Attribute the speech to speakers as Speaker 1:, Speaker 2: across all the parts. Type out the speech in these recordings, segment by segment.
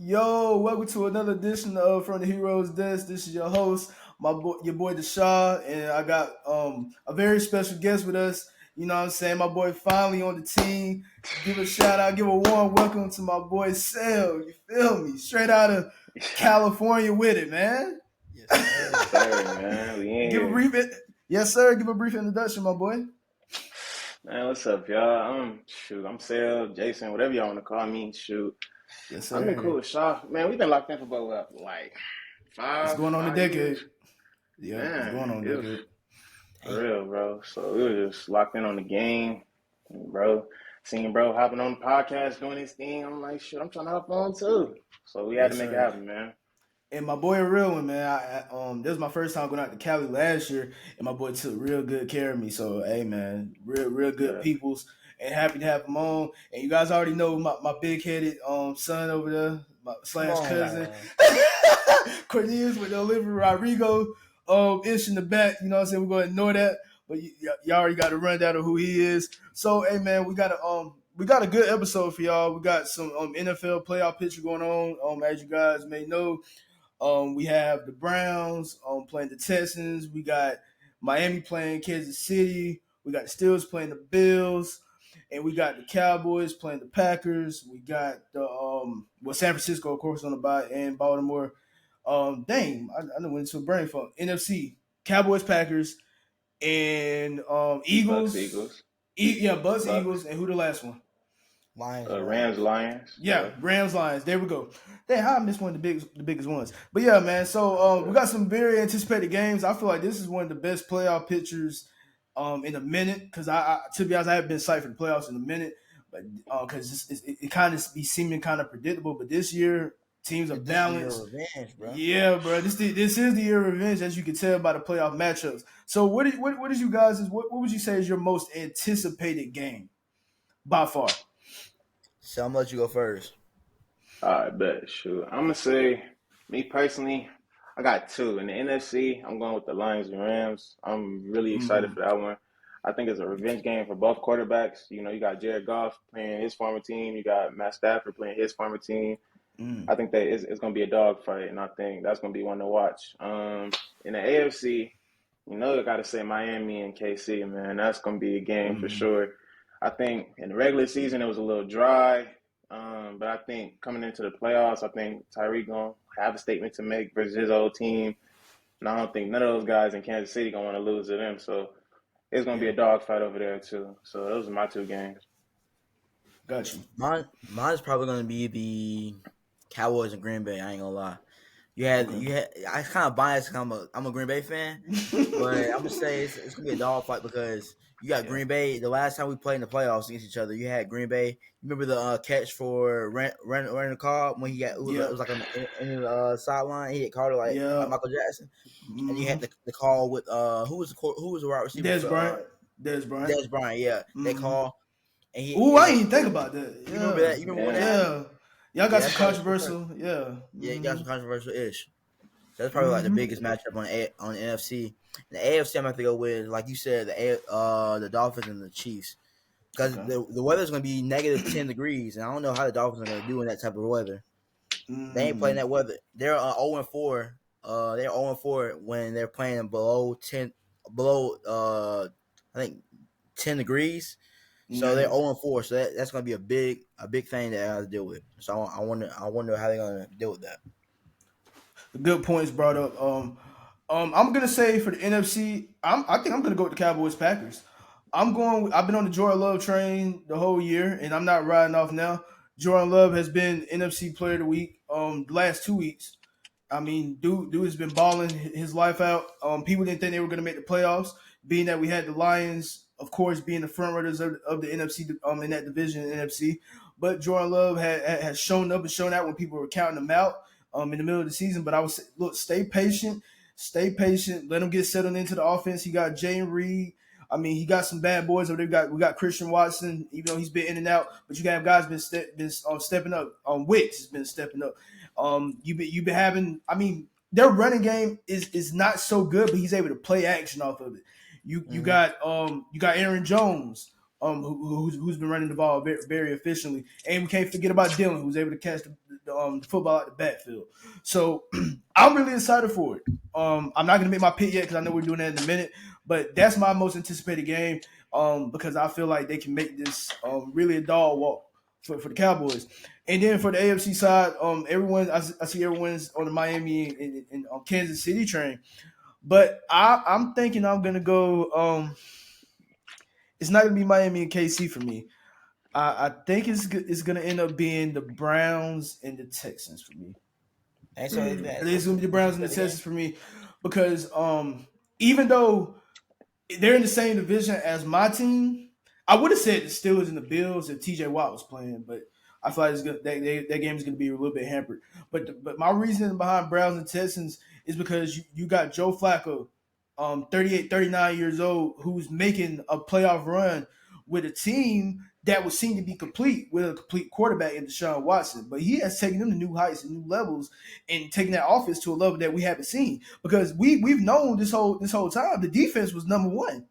Speaker 1: Yo, welcome to another edition of From the Heroes Desk. This is your host, your boy Decha, and I got a very special guest with us. You know what I'm saying? My boy finally on the team. Give a shout out, give a warm welcome to my boy Sel. You feel me? Straight out of California with it, man.
Speaker 2: Yes, sir.
Speaker 3: Yes, sir, man. We in
Speaker 1: Give a
Speaker 3: here.
Speaker 1: brief, yes sir. Give a brief introduction, my boy.
Speaker 3: Man, what's up, y'all? I'm Sel, Jason, whatever y'all want to call me. Shoot.
Speaker 1: Yes
Speaker 3: I've been cool
Speaker 1: sir.
Speaker 3: with Shaw. Man, we've been locked in for about like
Speaker 1: It's
Speaker 3: five,
Speaker 1: going on a
Speaker 3: five
Speaker 1: decade.
Speaker 3: years.
Speaker 1: Yeah, it's
Speaker 3: Man,
Speaker 1: going on
Speaker 3: it
Speaker 1: a
Speaker 3: was
Speaker 1: decade.
Speaker 3: for
Speaker 2: Damn.
Speaker 3: real, bro. So we were just locked in on the game, bro. Seeing bro hopping on the podcast doing his thing. I'm like, shit, I'm trying to hop on too. So we had to
Speaker 1: Yes
Speaker 3: make it
Speaker 1: sir.
Speaker 3: happen, man.
Speaker 1: And my boy a real one, man. This was my first time going out to Cali last year, and my boy took real good care of me. So hey, man, real good
Speaker 3: Yeah.
Speaker 1: peoples, and happy to have him on. And you guys already know my big headed son over there, my
Speaker 2: Come
Speaker 1: slash
Speaker 2: on,
Speaker 1: cousin,
Speaker 2: man.
Speaker 1: Corneius with the Olivia Rodrigo ish in the back. You know what I'm saying? We're gonna ignore that, but y'all already got a rundown of who he is. So hey, man, we got a good episode for y'all. We got some NFL playoff picture going on. As you guys may know. We have the Browns playing the Texans. We got Miami playing Kansas City. We got the Steelers playing the Bills, and we got the Cowboys playing the Packers. We got the San Francisco, of course, on the bye, and Baltimore. I went into a brain funk. NFC Cowboys, Packers, and
Speaker 3: Bucks,
Speaker 1: Eagles.
Speaker 3: Eagles,
Speaker 1: Yeah, Bucks, Eagles,
Speaker 3: Bucks,
Speaker 1: and who the last one?
Speaker 2: Lions,
Speaker 3: Rams,
Speaker 2: Rams.
Speaker 3: Lions.
Speaker 1: Yeah, Rams Lions. There we go. Damn, how I missed one of the biggest ones. But yeah, man. So we got some very anticipated games. I feel like this is one of the best playoff pictures in a minute. Because I to be honest, I haven't been psyched for the playoffs in a minute. But because it kind of be seeming kind of predictable. But this year teams are
Speaker 2: This is the year
Speaker 1: balanced.
Speaker 2: of revenge, bro.
Speaker 1: Yeah, bro. This is the year of revenge, as you can tell by the playoff matchups. So what is you guys what would you say is your most anticipated game by far?
Speaker 2: So I'm gonna let you go first.
Speaker 3: I bet. Sure. I'm gonna say, me personally, I got two. In the NFC, I'm going with the Lions and Rams. I'm really excited
Speaker 1: Mm,
Speaker 3: for that one. I think it's a revenge game for both quarterbacks. You know, you got Jared Goff playing his former team. You got Matt Stafford playing his former team.
Speaker 1: mm.
Speaker 3: I think that it's going to be a dogfight, and I think that's going to be one to watch. In the AFC, you know, I got to say Miami and KC, man. That's going to be a game for
Speaker 1: Mm.
Speaker 3: sure. I think in the regular season it was a little dry, but I think coming into the playoffs, I think Tyreek gonna have a statement to make versus his old team, and I don't think none of those guys in Kansas City gonna want to lose to them. So it's gonna be
Speaker 1: Yeah,
Speaker 3: a dogfight over there too. So those are my two games.
Speaker 1: got you.
Speaker 2: Mine's probably gonna be the Cowboys and Green Bay. I ain't gonna lie.
Speaker 1: Okay.
Speaker 2: You had. I kind of biased. 'Cause I'm a Green Bay fan, but I'm gonna say it's gonna be a dog fight because you got
Speaker 1: Yeah.
Speaker 2: Green Bay. The last time we played in the playoffs against each other, you had Green Bay. You remember the catch for Randall Cobb when he got it
Speaker 1: Yep.
Speaker 2: was like on in the sideline. He hit Carter like
Speaker 1: Yep.
Speaker 2: Michael Jackson, and you had
Speaker 1: Hmm.
Speaker 2: the call with who was the wide receiver
Speaker 1: Des
Speaker 2: for
Speaker 1: Bryant. Des Bryant.
Speaker 2: Des Bryant. Yeah, that
Speaker 1: Hmm.
Speaker 2: call and
Speaker 1: Ooh,
Speaker 2: it
Speaker 1: I
Speaker 2: was
Speaker 1: didn't
Speaker 2: like
Speaker 1: even think about that.
Speaker 2: you remember
Speaker 1: Yeah.
Speaker 2: that? You remember when that
Speaker 3: Yeah,
Speaker 2: happened?
Speaker 1: Yeah. Y'all got
Speaker 2: Yeah,
Speaker 1: some
Speaker 2: that's probably
Speaker 1: controversial. Yeah.
Speaker 2: yeah, you got
Speaker 1: Hmm.
Speaker 2: some controversial ish. That's probably like the
Speaker 1: Hmm.
Speaker 2: biggest matchup on the NFC. The AFC, I'm gonna have to go with, like you said, the Dolphins and the Chiefs, because
Speaker 1: Okay.
Speaker 2: the weather's gonna be negative 10 degrees, and I don't know how the Dolphins are gonna do in that type of weather. They ain't playing
Speaker 1: Mm.
Speaker 2: that weather. They're 0-4. They're 0-4 when they're playing below I think 10 degrees. So they're
Speaker 1: Yeah.
Speaker 2: 0-4. So that's gonna be a big thing that I have to deal with. So I wonder how they're gonna deal with that.
Speaker 1: Good points brought up. I'm gonna say for the NFC, I think I'm gonna go with the Cowboys Packers. I've been on the Jordan Love train the whole year, and I'm not riding off now. Jordan Love has been NFC Player of the Week the last 2 weeks. I mean, dude has been balling his life out. People didn't think they were gonna make the playoffs, being that we had the Lions, of course, being the front runners of the NFC in that division in NFC. But Jordan Love has shown up and shown out when people were counting him out in the middle of the season. But I would say, look, stay patient, stay patient. Let him get settled into the offense. He got Jane Reed. I mean, he got some bad boys. We got Christian Watson, even though he's been in and out. But you have guys been stepping up. Wicks has been stepping up. You've been having. I mean, their running game is not so good, but he's able to play action off of it.
Speaker 2: Mm-hmm.
Speaker 1: You got Aaron Jones, who's been running the ball very, very efficiently, and we can't forget about Dylan, who's able to catch the football out the backfield. So I'm really excited for it. I'm not gonna make my pick yet because I know we're doing that in a minute, but that's my most anticipated game because I feel like they can make this really a dog walk for the Cowboys. And then for the AFC side, I see everyone's on the Miami and Kansas City train, but I'm thinking I'm gonna go. It's not gonna be Miami and KC for me. I think it's gonna end up being the Browns and the Texans for me.
Speaker 2: And so
Speaker 1: It's gonna be the
Speaker 2: what you
Speaker 1: Browns and the
Speaker 2: said again?
Speaker 1: Texans for me because even though they're in the same division as my team, I would have said the Steelers and the Bills if TJ Watt was playing, but I feel like that game is going to be a little bit hampered. But my reasoning behind Browns and Texans is because you got Joe Flacco, 38, 39 years old, who's making a playoff run with a team that would seem to be complete with a complete quarterback in Deshaun Watson. But he has taken them to new heights and new levels and taken that offense to a level that we haven't seen. Because we've known this whole time the defense was number one.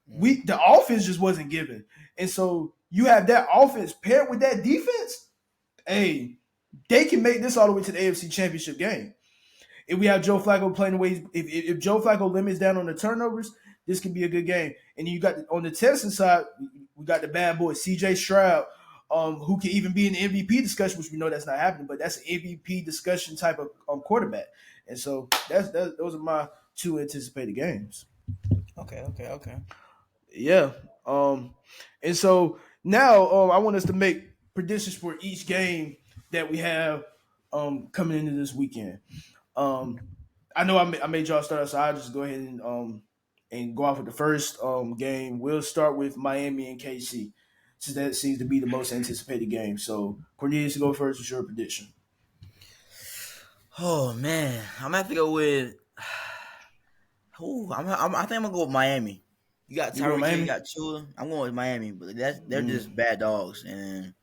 Speaker 1: The offense just wasn't given. And so you have that offense paired with that defense, hey, they can make this all the way to the AFC Championship game. If we have Joe Flacco playing the way, if Joe Flacco limits down on the turnovers, this could be a good game. And you got on the Texans side, we got the bad boy CJ Stroud, who can even be in the MVP discussion, which we know that's not happening, but that's an MVP discussion type of quarterback. And so those are my two anticipated games.
Speaker 2: Okay.
Speaker 1: Yeah. And so now I want us to make predictions for each game that we have coming into this weekend. Um, I know I made y'all start, so I'll just go ahead and go off with the first game. We'll start with Miami and KC, since that seems to be the most anticipated game. So Corneius, go first with your prediction.
Speaker 2: Oh man, I'm gonna have to go with. I think I'm gonna go with Miami. You got
Speaker 1: You go
Speaker 2: Tyreek Hill, you
Speaker 1: Miami?
Speaker 2: got Tua. I'm going with Miami, but they're
Speaker 1: Mm,
Speaker 2: just bad dogs, and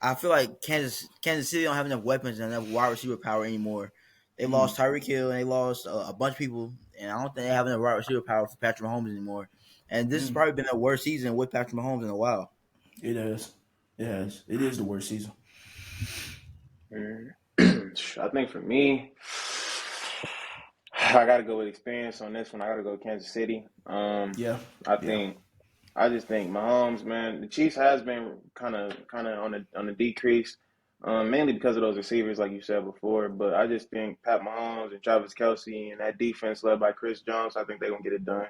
Speaker 2: I feel like Kansas City don't have enough weapons and enough wide receiver power anymore. They
Speaker 1: mm,
Speaker 2: lost Tyreek Hill and they lost a bunch of people, and I don't think they have enough wide receiver power for Patrick Mahomes anymore. And this has
Speaker 1: mm.
Speaker 2: probably been the worst season with Patrick Mahomes in a while.
Speaker 1: It has. It has. It is the worst season.
Speaker 3: I think for me, I got to go with experience on this one. I got to go with Kansas City.
Speaker 1: Yeah.
Speaker 3: I
Speaker 1: Yeah.
Speaker 3: think I just think Mahomes, man, the Chiefs has been kind of on the decrease, mainly because of those receivers, like you said before. But I just think Pat Mahomes and Travis Kelsey and that defense led by Chris Jones, I think they're gonna get it done.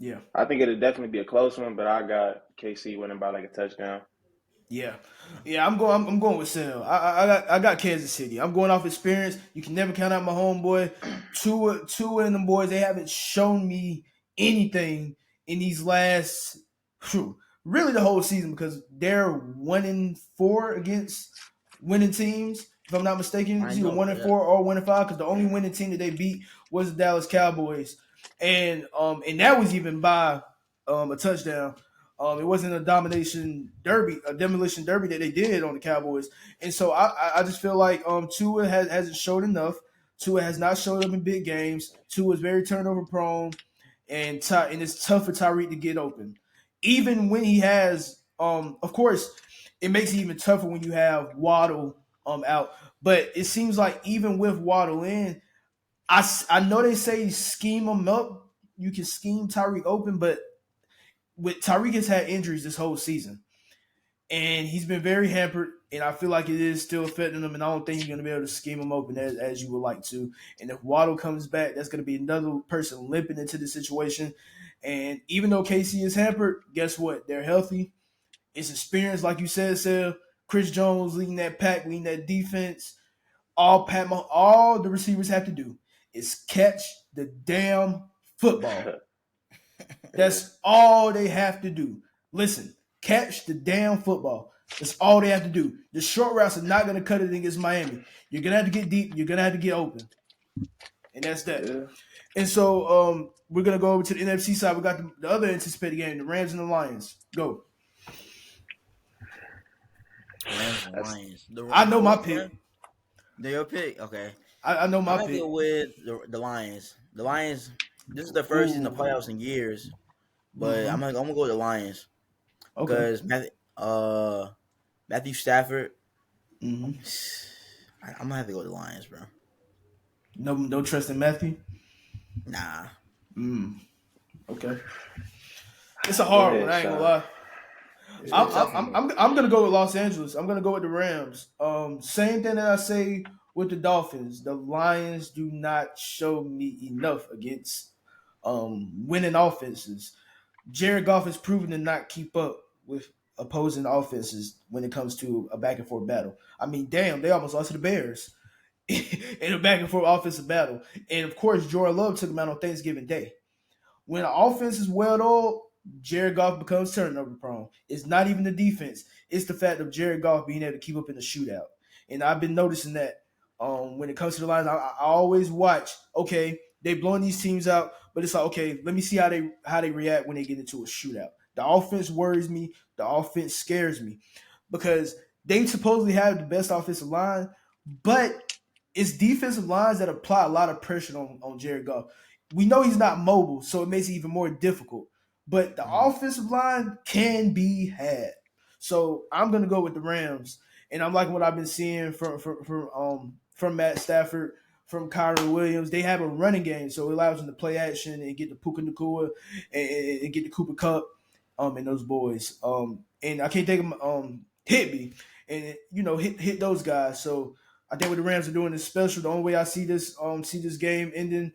Speaker 1: Yeah.
Speaker 3: I think it'll definitely be a close one, but I got KC winning by like a touchdown.
Speaker 1: Yeah, yeah. I'm going with Sale. I got Kansas City. I'm going off experience. You can never count out my homeboy. Two and them boys. They haven't shown me anything in these last, really the whole season because they're 1-4 against winning teams. If I'm not mistaken,
Speaker 2: I
Speaker 1: it's either
Speaker 2: know.
Speaker 1: 1-4 or 1-5 because the only winning team that they beat was the Dallas Cowboys, and that was even by a touchdown. It wasn't a demolition derby that they did on the Cowboys, and so I just feel like Tua hasn't showed enough. Tua has not showed up in big games. Tua is very turnover prone, and it's tough for Tyreek to get open, even when he has. Of course, it makes it even tougher when you have Waddle out. But it seems like even with Waddle in, I know they say scheme him up. You can scheme Tyreek open, but with Tyreek has had injuries this whole season, and he's been very hampered. And I feel like it is still affecting him, and I don't think he's going to be able to scheme him open as you would like to. And if Waddle comes back, that's going to be another person limping into the situation. And even though Casey is hampered, guess what? They're healthy. It's experience, like you said, Seth. Chris Jones leading that pack, leading that defense. All the receivers have to do is catch the damn football.
Speaker 3: Yeah.
Speaker 1: That's all they have to do. Listen, catch the damn football. That's all they have to do. The short routes are not going to cut it against Miami. You're going to have to get deep. You're going to have to get open. And that's that.
Speaker 3: Yeah.
Speaker 1: And so we're going to go over to the NFC side. We got the other anticipated game, the Rams and the Lions. Go.
Speaker 2: Rams and
Speaker 3: That's
Speaker 2: Lions.
Speaker 1: I know my
Speaker 2: What's the
Speaker 1: pick.
Speaker 2: Rams? They're your pick. Okay.
Speaker 1: I know
Speaker 2: I'm
Speaker 1: my
Speaker 2: gonna
Speaker 1: pick.
Speaker 2: go with the Lions. The Lions. This is the first season of
Speaker 1: Ooh.
Speaker 2: playoffs in years, but
Speaker 1: Mm-hmm.
Speaker 2: I'm gonna go with the Lions
Speaker 1: Okay.
Speaker 2: because Matthew Stafford.
Speaker 1: Mm-hmm.
Speaker 2: I'm gonna have to go with the Lions, bro.
Speaker 1: No trust in Matthew.
Speaker 2: Nah.
Speaker 1: Okay. It's a
Speaker 3: Go
Speaker 1: hard one.
Speaker 3: ahead,
Speaker 1: I ain't gonna
Speaker 3: Sean.
Speaker 1: lie.
Speaker 2: It's a
Speaker 1: I'm
Speaker 2: tough
Speaker 1: I'm
Speaker 2: one.
Speaker 1: I'm, I'm gonna go with Los Angeles. I'm gonna go with the Rams. Same thing that I say with the Dolphins. The Lions do not show me enough against winning offenses. Jared Goff has proven to not keep up with opposing offenses when it comes to a back and forth battle. I mean, damn, they almost lost to the Bears in a back and forth offensive battle. And of course, Jordan Love took them out on Thanksgiving Day. When an offense is well oiled, Jared Goff becomes turnover prone. It's not even the defense; it's the fact of Jared Goff being able to keep up in the shootout. And I've been noticing that when it comes to the lines, I always watch. Okay, they blowing these teams out, but it's like, okay, let me see how they react when they get into a shootout. The offense worries me. The offense scares me because they supposedly have the best offensive line, but it's defensive lines that apply a lot of pressure on Jared Goff. We know he's not mobile, so it makes it even more difficult. But the
Speaker 2: Mhm.
Speaker 1: offensive line can be had. So I'm gonna go with the Rams, and I'm liking what I've been seeing from Matt Stafford, from Kyron Williams. They have a running game, so it allows them to play action and get the Puka Nakua and get the Cooper Cup, and those boys. And I can't think of Hit and hit those guys. So I think what the Rams are doing is special. The only way I see this game ending,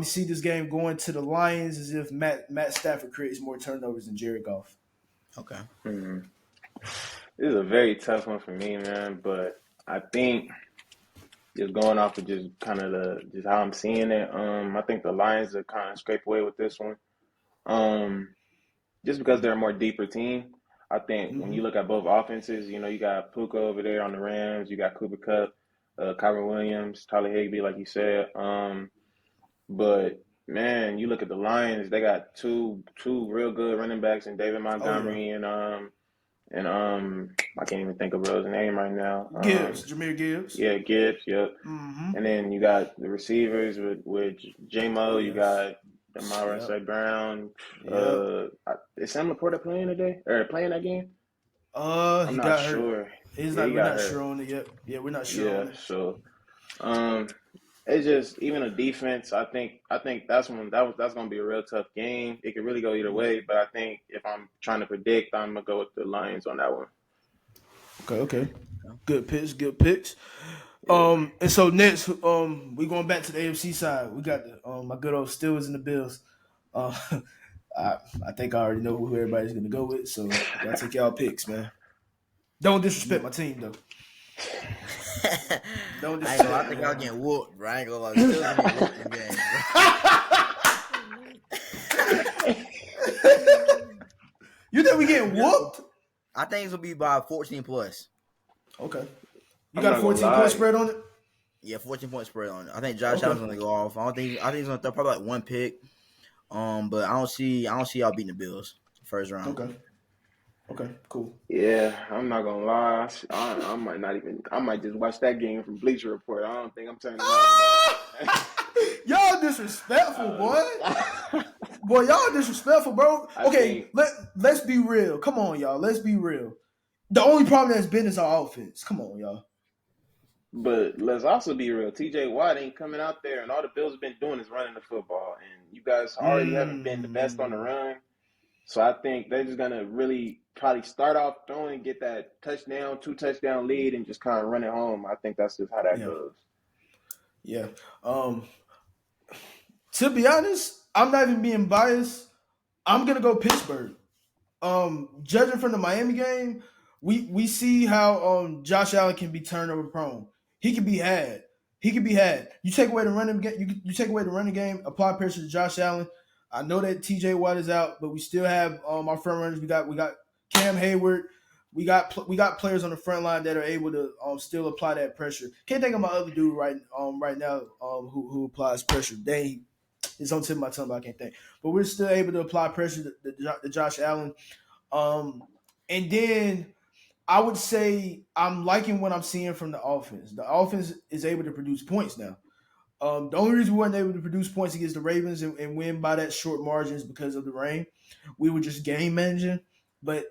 Speaker 1: see this game going to the Lions is if Matt Stafford creates more turnovers than Jared Goff.
Speaker 2: Okay.
Speaker 3: Hmm. This is a very tough one for me, man. But I think just going off of just kind of just how I'm seeing it, I think the Lions are kind of scrape away with this one. Um, just because they're a more deeper team. I think when
Speaker 1: Mm-hmm.
Speaker 3: you look at both offenses, you got Puka over there on the Rams, you got Cooper Cup, Kyron Williams, Tyler Higbee, like you said. But man, you look at the Lions; they got two real good running backs in David
Speaker 1: Oh yeah,
Speaker 3: Montgomery and I can't even think of Bro's name right now.
Speaker 1: Jameer Gibbs.
Speaker 3: Yeah, Gibbs. Yep.
Speaker 1: Mm-hmm.
Speaker 3: And then you got the receivers with
Speaker 1: Oh
Speaker 3: J-Mo. You
Speaker 1: yes.
Speaker 3: got Amara
Speaker 1: Yep.
Speaker 3: St. Brown.
Speaker 1: Yep.
Speaker 3: Is Sam Laporta playing today or playing that game? I'm
Speaker 1: He
Speaker 3: not
Speaker 1: got hurt.
Speaker 3: sure.
Speaker 1: He's
Speaker 3: Yeah,
Speaker 1: not.
Speaker 3: he
Speaker 1: We're
Speaker 3: got
Speaker 1: not sure
Speaker 3: hurt.
Speaker 1: on it yet. Yeah, we're not sure on
Speaker 3: Yeah.
Speaker 1: it.
Speaker 3: So um, it's just even a defense. I think that's gonna be a real tough game. It could really go either way, but I think if I'm trying to predict, I'm gonna go with the Lions on that one.
Speaker 1: Okay. Okay. Good picks. Good picks.
Speaker 3: Yeah.
Speaker 1: And so next, we going back to the AFC side. We got my good old Steelers and the Bills. Uh, I think I already know who everybody's gonna go with. So y'all take y'all picks, man. Don't disrespect my team though. Don't
Speaker 2: I ain't gonna lie, I
Speaker 1: disrespect me,
Speaker 2: think I was
Speaker 1: man.
Speaker 2: getting whooped, bro. I ain't gonna lie. Still gonna get whooped in the game, bro.
Speaker 1: You think we getting whooped?
Speaker 2: I think it's gonna be by 14 plus.
Speaker 1: Okay. You
Speaker 3: I'm
Speaker 1: got a
Speaker 3: not gonna
Speaker 1: 14-point
Speaker 3: lie.
Speaker 1: spread on it?
Speaker 2: Yeah, 14-point spread on it. I think Josh
Speaker 1: Okay.
Speaker 2: Allen's gonna go off. I think he's gonna throw probably like one pick. But I don't see y'all beating the Bills first round.
Speaker 1: Okay. Okay. Cool.
Speaker 3: Yeah, I'm not gonna lie. I might not even. I might just watch that game from Bleacher Report. I don't think I'm turning on
Speaker 1: Ah! Y'all disrespectful, boy.
Speaker 3: that.
Speaker 1: Boy, y'all disrespectful, bro.
Speaker 3: I
Speaker 1: Okay,
Speaker 3: think,
Speaker 1: let's be real. Come on, y'all. Let's be real. The only problem that's been is our offense. Come on, y'all.
Speaker 3: but let's also be real. T.J. Watt ain't coming out there, and all the Bills have been doing is running the football. And you guys already haven't been the best on the
Speaker 1: Mm,
Speaker 3: run, so I think they're just gonna really probably start off throwing, get that touchdown, two touchdown lead, and just kind of run it home. I think that's just how that
Speaker 1: yeah,
Speaker 3: goes.
Speaker 1: yeah. Um, to be honest, I'm not even being biased. I'm gonna go Pittsburgh. Judging from the Miami game, we see how Josh Allen can be turnover prone. He can be had. He can be had. You take away the running game. You take away the running game. Apply pressure to Josh Allen. I know that T.J. Watt is out, but we still have our front runners. We got Cam Hayward. We got players on the front line that are able to still apply that pressure. Can't think of my other dude right now who applies pressure. Dang, it's on the tip of my tongue, but I can't think. But we're still able to apply pressure to Josh Allen. And then I would say I'm liking what I'm seeing from the offense. The offense is able to produce points now. The only reason we weren't able to produce points against the Ravens and win by that short margin is because of the rain. We were just game managing, but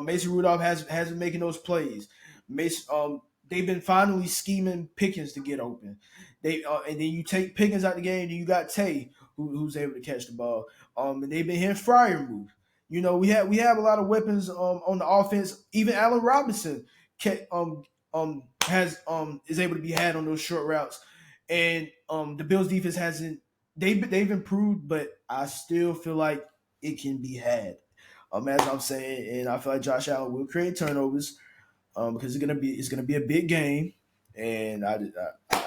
Speaker 1: Mason Rudolph has been making those plays. Mason, they've been finally scheming Pickens to get open. And then you take Pickens out the game, and you got Tay who's able to catch the ball. And they've been hitting Fryer move. We have a lot of weapons on the offense. Even Allen Robinson has is able to be had on those short routes. And the Bills defense hasn't they've improved, but I still feel like it can be had. As I'm saying, and I feel like Josh Allen will create turnovers because it's gonna be a big game, and I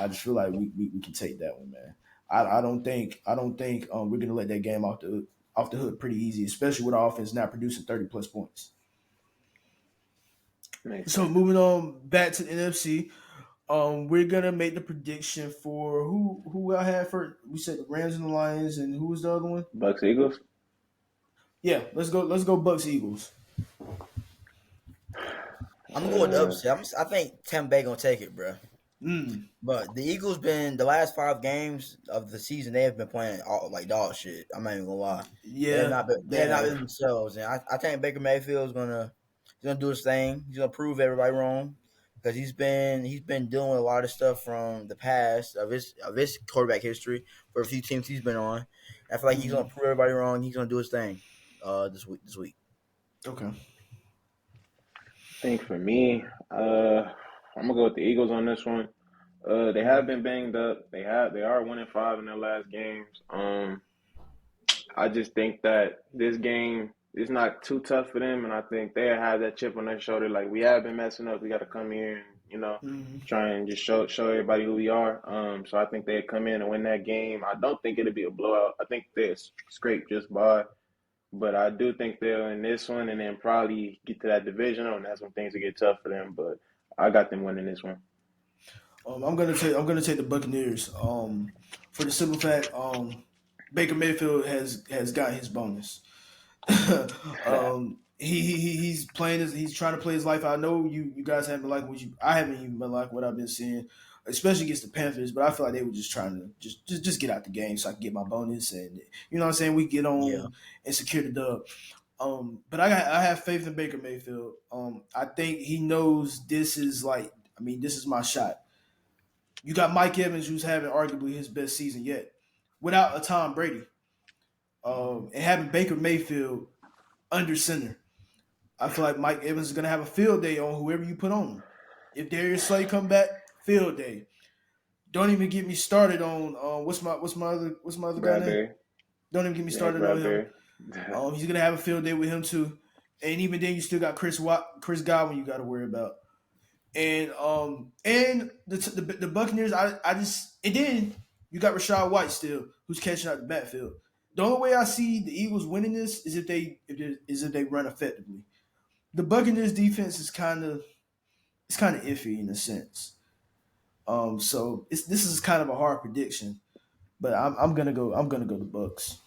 Speaker 1: just feel like we can take that one, man. I don't think we're gonna let that game off the hook pretty easy, especially with our offense not producing 30 plus points.
Speaker 3: Makes
Speaker 1: So
Speaker 3: sense.
Speaker 1: moving on back to the NFC, we're gonna make the prediction for who I had for. We said the Rams and the Lions, and who was the other one?
Speaker 3: Bucks Eagles.
Speaker 1: Yeah, let's go Bucks Eagles.
Speaker 2: I'm gonna go with the upset. I think Tampa Bay gonna take it, bro.
Speaker 1: Mm,
Speaker 2: But the Eagles been the last 5 games of the season they have been playing like dog shit. I'm not even gonna lie.
Speaker 1: yeah,
Speaker 2: They
Speaker 1: they
Speaker 2: have not been
Speaker 1: have.
Speaker 2: themselves, and I think Baker Mayfield is gonna do his thing. He's gonna prove everybody wrong because he's been dealing with a lot of stuff from the past of his quarterback history for a few teams he's been on. I feel like he's gonna
Speaker 1: Mhm.
Speaker 2: prove everybody wrong. He's gonna do his thing. This week.
Speaker 1: Okay.
Speaker 3: I think for me, I'm gonna go with the Eagles on this one. They have
Speaker 1: Mhm.
Speaker 3: been banged up. They are 1-5 in their last games. I just think that this game is not too tough for them, and I think they have that chip on their shoulder. Like we have been messing up, we got to come here and
Speaker 1: Mhm.
Speaker 3: try and just show everybody who we are. So I think they come in and win that game. I don't think it'll be a blowout. I think they scrape just by, but I do think they'll win this one and then probably get to that divisional, and that's when things will get tough for them. But I got them winning this one.
Speaker 1: I'm gonna take the Buccaneers. For the simple fact, Baker Mayfield has got his bonus. He's playing he's trying to play his life. I know you guys haven't been like I haven't even been like what I've been seeing, especially against the Panthers. But I feel like they were just trying to just get out the game so I can get my bonus, and you know what I'm saying, we get
Speaker 2: Yeah.
Speaker 1: on and secure the dub. But I have faith in Baker Mayfield. I think he knows this is this is my shot. You got Mike Evans, who's having arguably his best season yet, without a Tom Brady, and having Baker Mayfield under center. I feel like Mike Evans is gonna have a field day on whoever you put on him. If Darius Slay come back, field day. Don't even get me started on what's my other guy name?
Speaker 3: Bradbury,
Speaker 1: Don't even get me
Speaker 3: yeah,
Speaker 1: started on him.
Speaker 3: Bradbury.
Speaker 1: He's gonna have a field day with him too. And even then, you still got Chris Godwin you got to worry about. And the Buccaneers, I just and then you got Rashad White still who's catching out the backfield. The only way I see the Eagles winning this is if they run effectively. The Buccaneers defense is kind of iffy in a sense. So this is kind of a hard prediction, but I'm gonna go the Bucks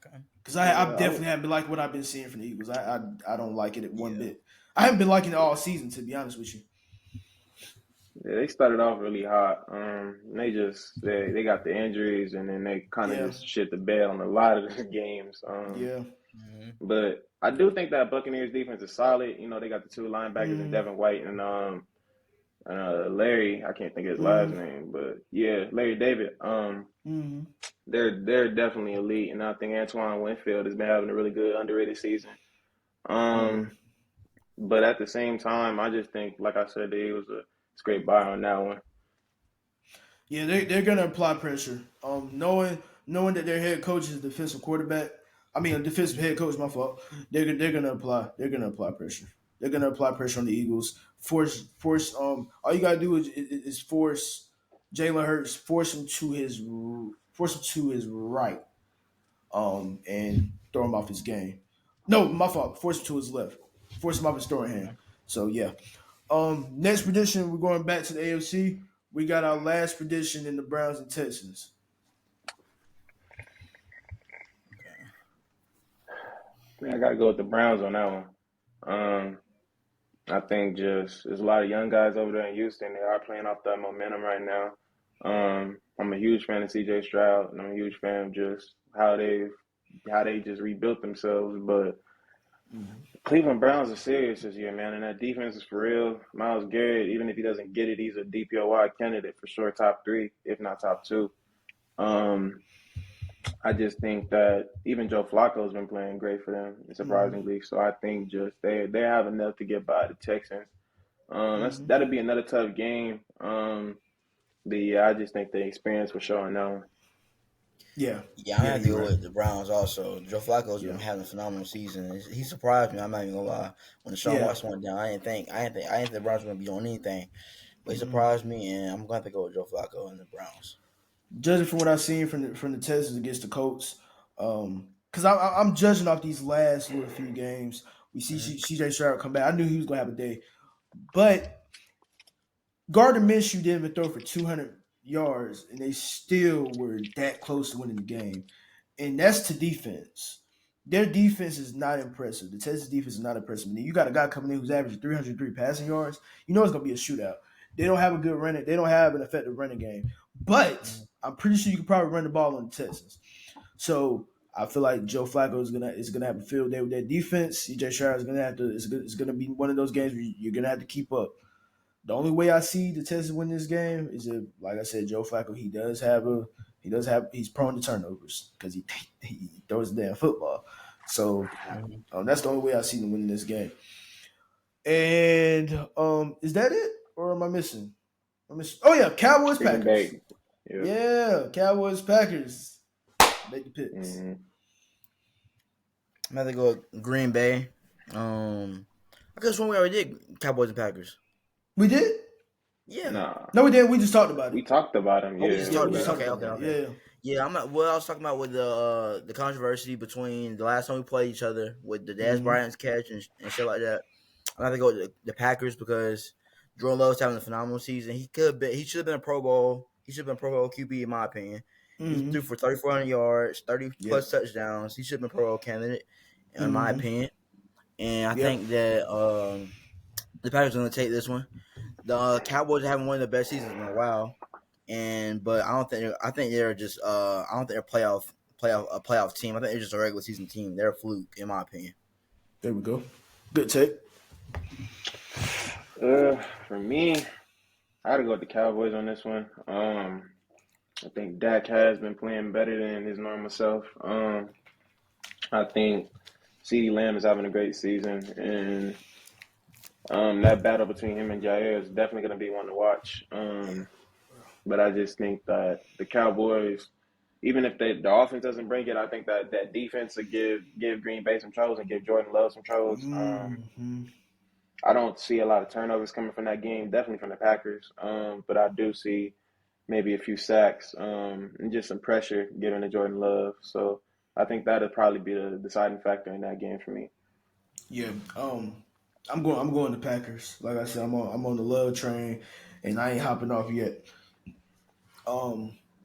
Speaker 2: Okay.
Speaker 1: because I
Speaker 3: Yeah,
Speaker 1: definitely haven't been like what I've been seeing from the Eagles. I don't like it at one
Speaker 2: Yeah.
Speaker 1: bit. I haven't been liking it all season, to be honest with you.
Speaker 3: yeah, they started off really hot. They got the injuries and then they kind of
Speaker 1: Yeah,
Speaker 3: just shit the bed on a lot of the games.
Speaker 1: yeah.
Speaker 2: Hmm.
Speaker 3: But I do think that Buccaneers defense is solid. They got the two linebackers in
Speaker 1: Mm-hmm.
Speaker 3: Devin White and Larry. I can't think of his last
Speaker 1: Mm-hmm.
Speaker 3: name, but yeah, Larry David.
Speaker 1: Mm-hmm.
Speaker 3: They're definitely elite, and I think Antoine Winfield has been having a really good underrated season.
Speaker 1: Mm-hmm.
Speaker 3: Um, but at the same time, I just think, like I said, it was a scrape by on that one.
Speaker 1: Yeah, they're gonna apply pressure. Knowing that their head coach is a defensive quarterback. I mean, a defensive head coach. My fault. They're gonna apply pressure. They're gonna apply pressure on the Eagles. Force. All you gotta do is force Jalen Hurts. Force him to his right. And throw him off his game. No, my fault. Force him to his left. Force him off his throwing hand.
Speaker 2: Okay.
Speaker 1: So yeah. Next prediction, we're going back to the AFC. We got our last prediction in the Browns and Texans.
Speaker 2: Okay.
Speaker 3: I think I gotta go with the Browns on that one. Um, I think just there's a lot of young guys over there in Houston. They are playing off that momentum right now. I'm a huge fan of CJ Stroud, and I'm a huge fan of just how they just rebuilt themselves. But Cleveland Browns are serious this year, man, and that defense is for real. Myles Garrett, even if he doesn't get it, he's a DPOY candidate for sure, top 3, if not top 2. Um, I just think that even Joe Flacco has been playing great for them, surprisingly. So I think just they have enough to get by the Texans. That'll be another tough game. But yeah, I just think the experience was showing now.
Speaker 1: Yeah,
Speaker 2: Yeah, I'm
Speaker 1: yeah,
Speaker 2: gonna
Speaker 1: you're
Speaker 2: deal
Speaker 1: right.
Speaker 2: with the Browns also. Joe Flacco's
Speaker 1: Yeah,
Speaker 2: been having a phenomenal season. He surprised me. I'm not even gonna lie. When Sean
Speaker 1: yeah.
Speaker 2: Watson went down, I didn't think the Browns were gonna be on anything. But he surprised me, and I'm going to go with Joe Flacco and the Browns.
Speaker 1: Judging from what I've seen from the Texans against the Colts, because I'm judging off these last little few games. We see
Speaker 2: Mm-hmm.
Speaker 1: CJ Stroud come back. I knew he was gonna have a day, but Gardner Minshew didn't even throw for 200 yards, and they still were that close to winning the game. And that's to defense. Their defense is not impressive. The Texas defense is not impressive. And then you got a guy coming in who's averaging 303 passing yards. You know it's going to be a shootout. They don't have a good running. They don't have an effective running game. But I'm pretty sure you can probably run the ball on the Texans. So I feel like Joe Flacco is gonna have a field day with that defense. CJ Stroud is gonna have to. It's gonna be one of those games where you're gonna have to keep up. The only way I see the Texans win this game is if, like I said, Joe Flacco, he's prone to turnovers because he throws the damn football. So that's the only way I see them winning this game. And is that it, or am I missing? Oh yeah, Cowboys
Speaker 3: Green
Speaker 1: Packers.
Speaker 3: Bay. Yeah.
Speaker 1: Yeah, Cowboys Packers. Make the picks.
Speaker 3: Mm-hmm.
Speaker 2: I'm going to go with Green Bay. I guess when we already did Cowboys and Packers.
Speaker 1: We did?
Speaker 2: Yeah.
Speaker 3: Nah.
Speaker 1: No, we didn't. We just talked about it.
Speaker 3: We talked about him.
Speaker 2: Oh, we
Speaker 3: Yeah.
Speaker 2: just
Speaker 1: Yeah,
Speaker 2: talked
Speaker 1: we just
Speaker 2: about
Speaker 1: talked
Speaker 2: it.
Speaker 1: about
Speaker 2: Okay.
Speaker 1: it. Yeah.
Speaker 2: Yeah, what I was talking about with the controversy between the last time we played each other with the Dez Bryant's catch and shit like that. I'm going to go with the Packers because Jordan Love's having a phenomenal season. He should have been a Pro Bowl. He should have been a Pro Bowl QB in my opinion. He threw for 3,400 yards, 30 plus touchdowns. He should have been a Pro Bowl candidate in my opinion. And I think that the Packers are going to take this one. The Cowboys haven't won the best seasons in a while, but I think they're just I don't think they're a playoff team. I think they're just a regular season team. They're a fluke, in my opinion.
Speaker 1: There we go. Good take.
Speaker 3: For me, I had to go with the Cowboys on this one. I think Dak has been playing better than his normal self. I think CeeDee Lamb is having a great season, and that battle between him and Jair is definitely going to be one to watch. But I just think that the Cowboys, even if the offense doesn't bring it, I think that defense will give Green Bay some troubles and give Jordan Love some troubles. I don't see a lot of turnovers coming from that game, definitely from the Packers. But I do see maybe a few sacks and just some pressure given to Jordan Love. So I think that'll probably be the deciding factor in that game for me.
Speaker 1: Yeah. I'm going to Packers. Like I said, I'm on the Love train, and I ain't hopping off yet.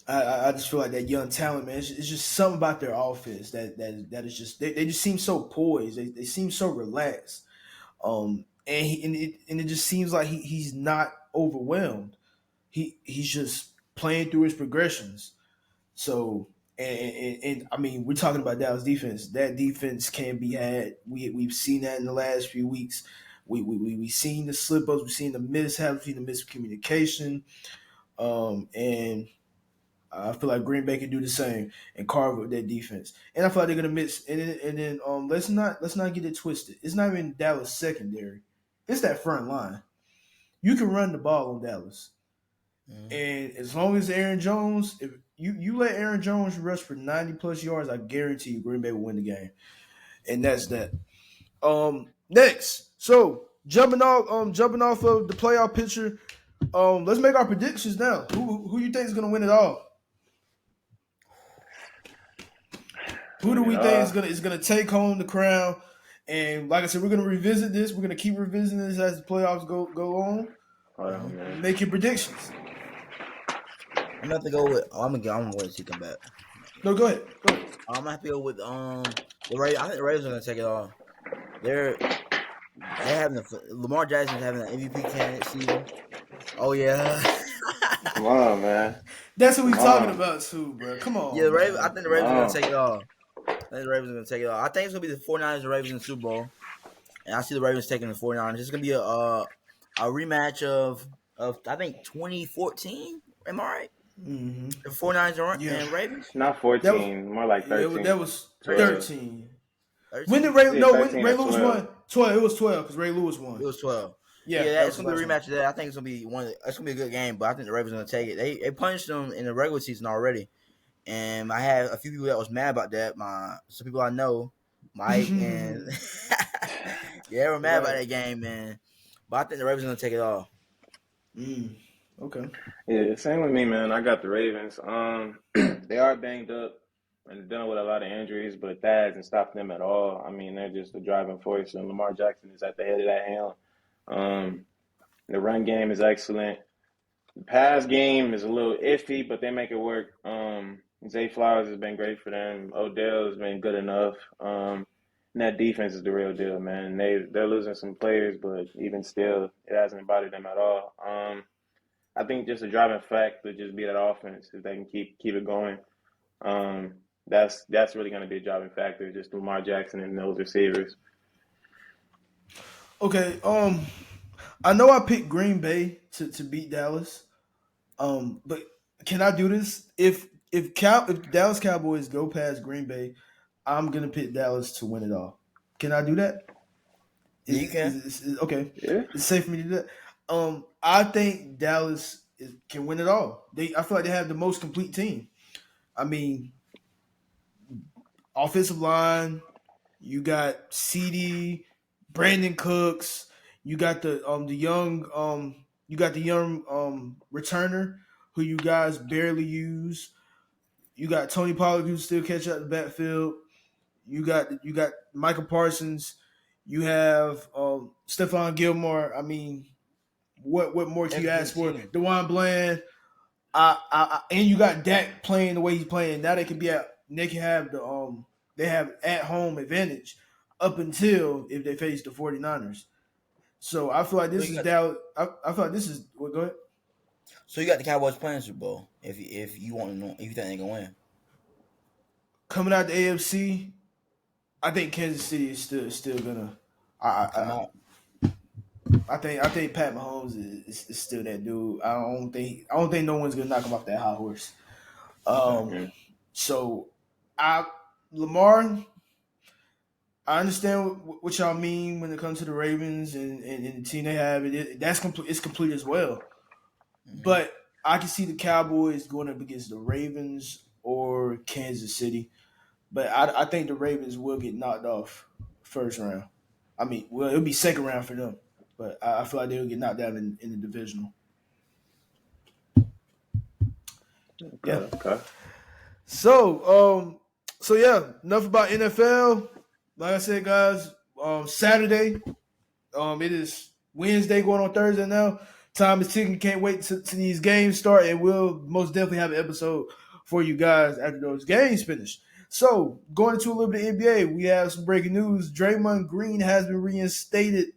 Speaker 1: I just feel like that young talent, man. It's just something about their offense that is just they just seem so poised. They seem so relaxed. And it just seems like he's not overwhelmed. He's just playing through his progressions. So and I mean, we're talking about Dallas defense. That defense can be had. We've seen that in the last few weeks. We've seen the slip ups. We've seen the mishaps. We've seen the miscommunication. And I feel like Green Bay can do the same and carve with that defense. And I feel like they're gonna miss. And then let's not get it twisted. It's not even Dallas secondary. It's that front line. You can run the ball on Dallas. And as long as Aaron Jones, if you let Aaron Jones rush for 90 plus yards, I guarantee you Green Bay will win the game. And that's that. Next. So jumping off of the playoff picture, let's make our predictions now. Who you think is gonna win it all? Who do we think is gonna take home the crown? And like I said, we're gonna revisit this. We're gonna keep revisiting this as the playoffs go on.
Speaker 3: Hold on, man.
Speaker 1: Make your predictions.
Speaker 2: I'm gonna have to go with. I'm gonna wait till you come back.
Speaker 1: No, go ahead.
Speaker 2: I'm gonna have to go with the Ravens. I think the Ravens are gonna take it all. They're having Lamar Jackson's having an MVP candidate season. Oh yeah.
Speaker 3: Come on, man.
Speaker 1: That's what we're talking about too, bro. Come on.
Speaker 2: Yeah, the Ravens. I think the Ravens are gonna take it all. I think the Ravens are gonna take it all. I think it's gonna be the 49ers and Ravens in the Super Bowl. and I see the Ravens taking the 49ers. It's gonna be a rematch of I think 2014. Am I right?
Speaker 1: Mm-hmm.
Speaker 2: The 49ers
Speaker 1: Yeah,
Speaker 2: and Ravens.
Speaker 3: Not
Speaker 1: that was
Speaker 3: 14, more like
Speaker 1: that
Speaker 3: 13,
Speaker 1: was
Speaker 3: 12.
Speaker 2: 13.
Speaker 1: 13. When did
Speaker 2: 13.
Speaker 1: Ray?
Speaker 3: Yeah,
Speaker 1: No, when
Speaker 3: 13
Speaker 1: Ray
Speaker 3: or
Speaker 1: Lewis
Speaker 3: 12.
Speaker 1: won? 12. It was 12 because Ray Lewis
Speaker 2: It
Speaker 1: won.
Speaker 2: was 12.
Speaker 1: Yeah,
Speaker 2: Yeah,
Speaker 1: that
Speaker 2: it's
Speaker 1: was the
Speaker 2: gonna be
Speaker 1: last
Speaker 2: a
Speaker 1: one.
Speaker 2: rematch of that. I think it's gonna be it's gonna be a good game, but I think the Ravens are gonna take it. They punished them in the regular season already, and I had a few people that was mad about that. Some people I know, Mike and yeah, they were mad about
Speaker 1: Right.
Speaker 2: that game, man. But I think the Ravens are gonna take it all.
Speaker 1: Okay.
Speaker 3: Yeah, same with me, man. I got the Ravens. They are banged up and dealing with a lot of injuries, but that hasn't stopped them at all. I mean, they're just the driving force, and Lamar Jackson is at the head of that helm. Um, the run game is excellent. The pass game is a little iffy, but they make it work. Zay Flowers has been great for them. Odell has been good enough. And that defense is the real deal, man. They're losing some players, but even still, it hasn't bothered them at all. I think just a driving fact would just be that offense if they can keep it going. Um, that's really going to be a driving factor. Just Lamar Jackson and those receivers.
Speaker 1: Okay. I know I picked Green Bay to beat Dallas. But can I do this? If Dallas Cowboys go past Green Bay, I'm gonna pick Dallas to win it all. Can I do that?
Speaker 2: Yeah, you can.
Speaker 1: Okay?
Speaker 3: Yeah,
Speaker 1: It's safe for me to do that. I think Dallas can win it all. I feel like they have the most complete team. I mean, offensive line. You got CD, Brandon Cooks. You got the young returner who you guys barely use. You got Tony Pollard who still catch up the backfield. You got Michael Parsons. You have Stephon Gilmore. I mean, what more can
Speaker 2: That's
Speaker 1: you
Speaker 2: a
Speaker 1: ask
Speaker 2: good
Speaker 1: for?
Speaker 2: team.
Speaker 1: DeJuan Bland. And you got Dak playing the way he's playing. Now they can have they have at home advantage up until if they face the 49ers. So I feel like
Speaker 2: So
Speaker 1: this
Speaker 2: you
Speaker 1: is
Speaker 2: got
Speaker 1: Dallas. I feel like this is go ahead.
Speaker 2: the Cowboys playing Super Bowl. If you want to know, if you think they're gonna win.
Speaker 1: Coming out the AFC, I think Kansas City is still gonna. I
Speaker 2: Come
Speaker 1: I,
Speaker 2: out.
Speaker 1: I think Pat Mahomes is still that dude. I don't think no one's gonna knock him off that high horse.
Speaker 2: Okay.
Speaker 1: Um,
Speaker 3: yeah.
Speaker 1: so I Lamar. I understand what y'all mean when it comes to the Ravens and the team they have. That's complete. It's complete as well.
Speaker 2: Mm-hmm.
Speaker 1: But I can see the Cowboys going up against the Ravens or Kansas City. But I think the Ravens will get knocked off first round. I mean, well, it'll be second round for them. But I feel like they'll get knocked out in the divisional. Yeah.
Speaker 3: Okay, okay.
Speaker 1: So yeah, enough about NFL. Like I said, guys, Saturday. It is Wednesday going on Thursday now. Time is ticking. Can't wait to these games start, and we'll most definitely have an episode for you guys after those games finish. So, going into a little bit of NBA, we have some breaking news. Draymond Green has been reinstated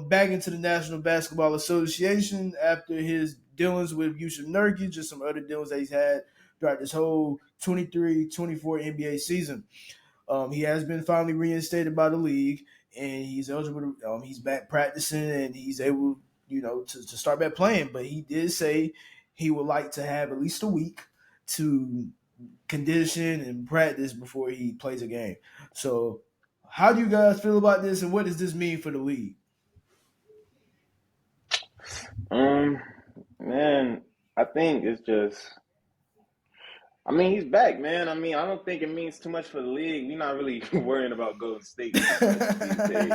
Speaker 1: back into the National Basketball Association after his dealings with Yusuf Nurkic and some other dealings that he's had throughout this whole 23-24 NBA season. He has been finally reinstated by the league, and he's eligible. He's back practicing, and he's able, to start back playing. But he did say he would like to have at least a week to condition and practice before he plays a game. So, how do you guys feel about this, and what does this mean for the league?
Speaker 3: Um, Man, I think it's just. I mean, he's back, man. I mean, I don't think it means too much for the league. We're not really worrying about Golden State too much these days.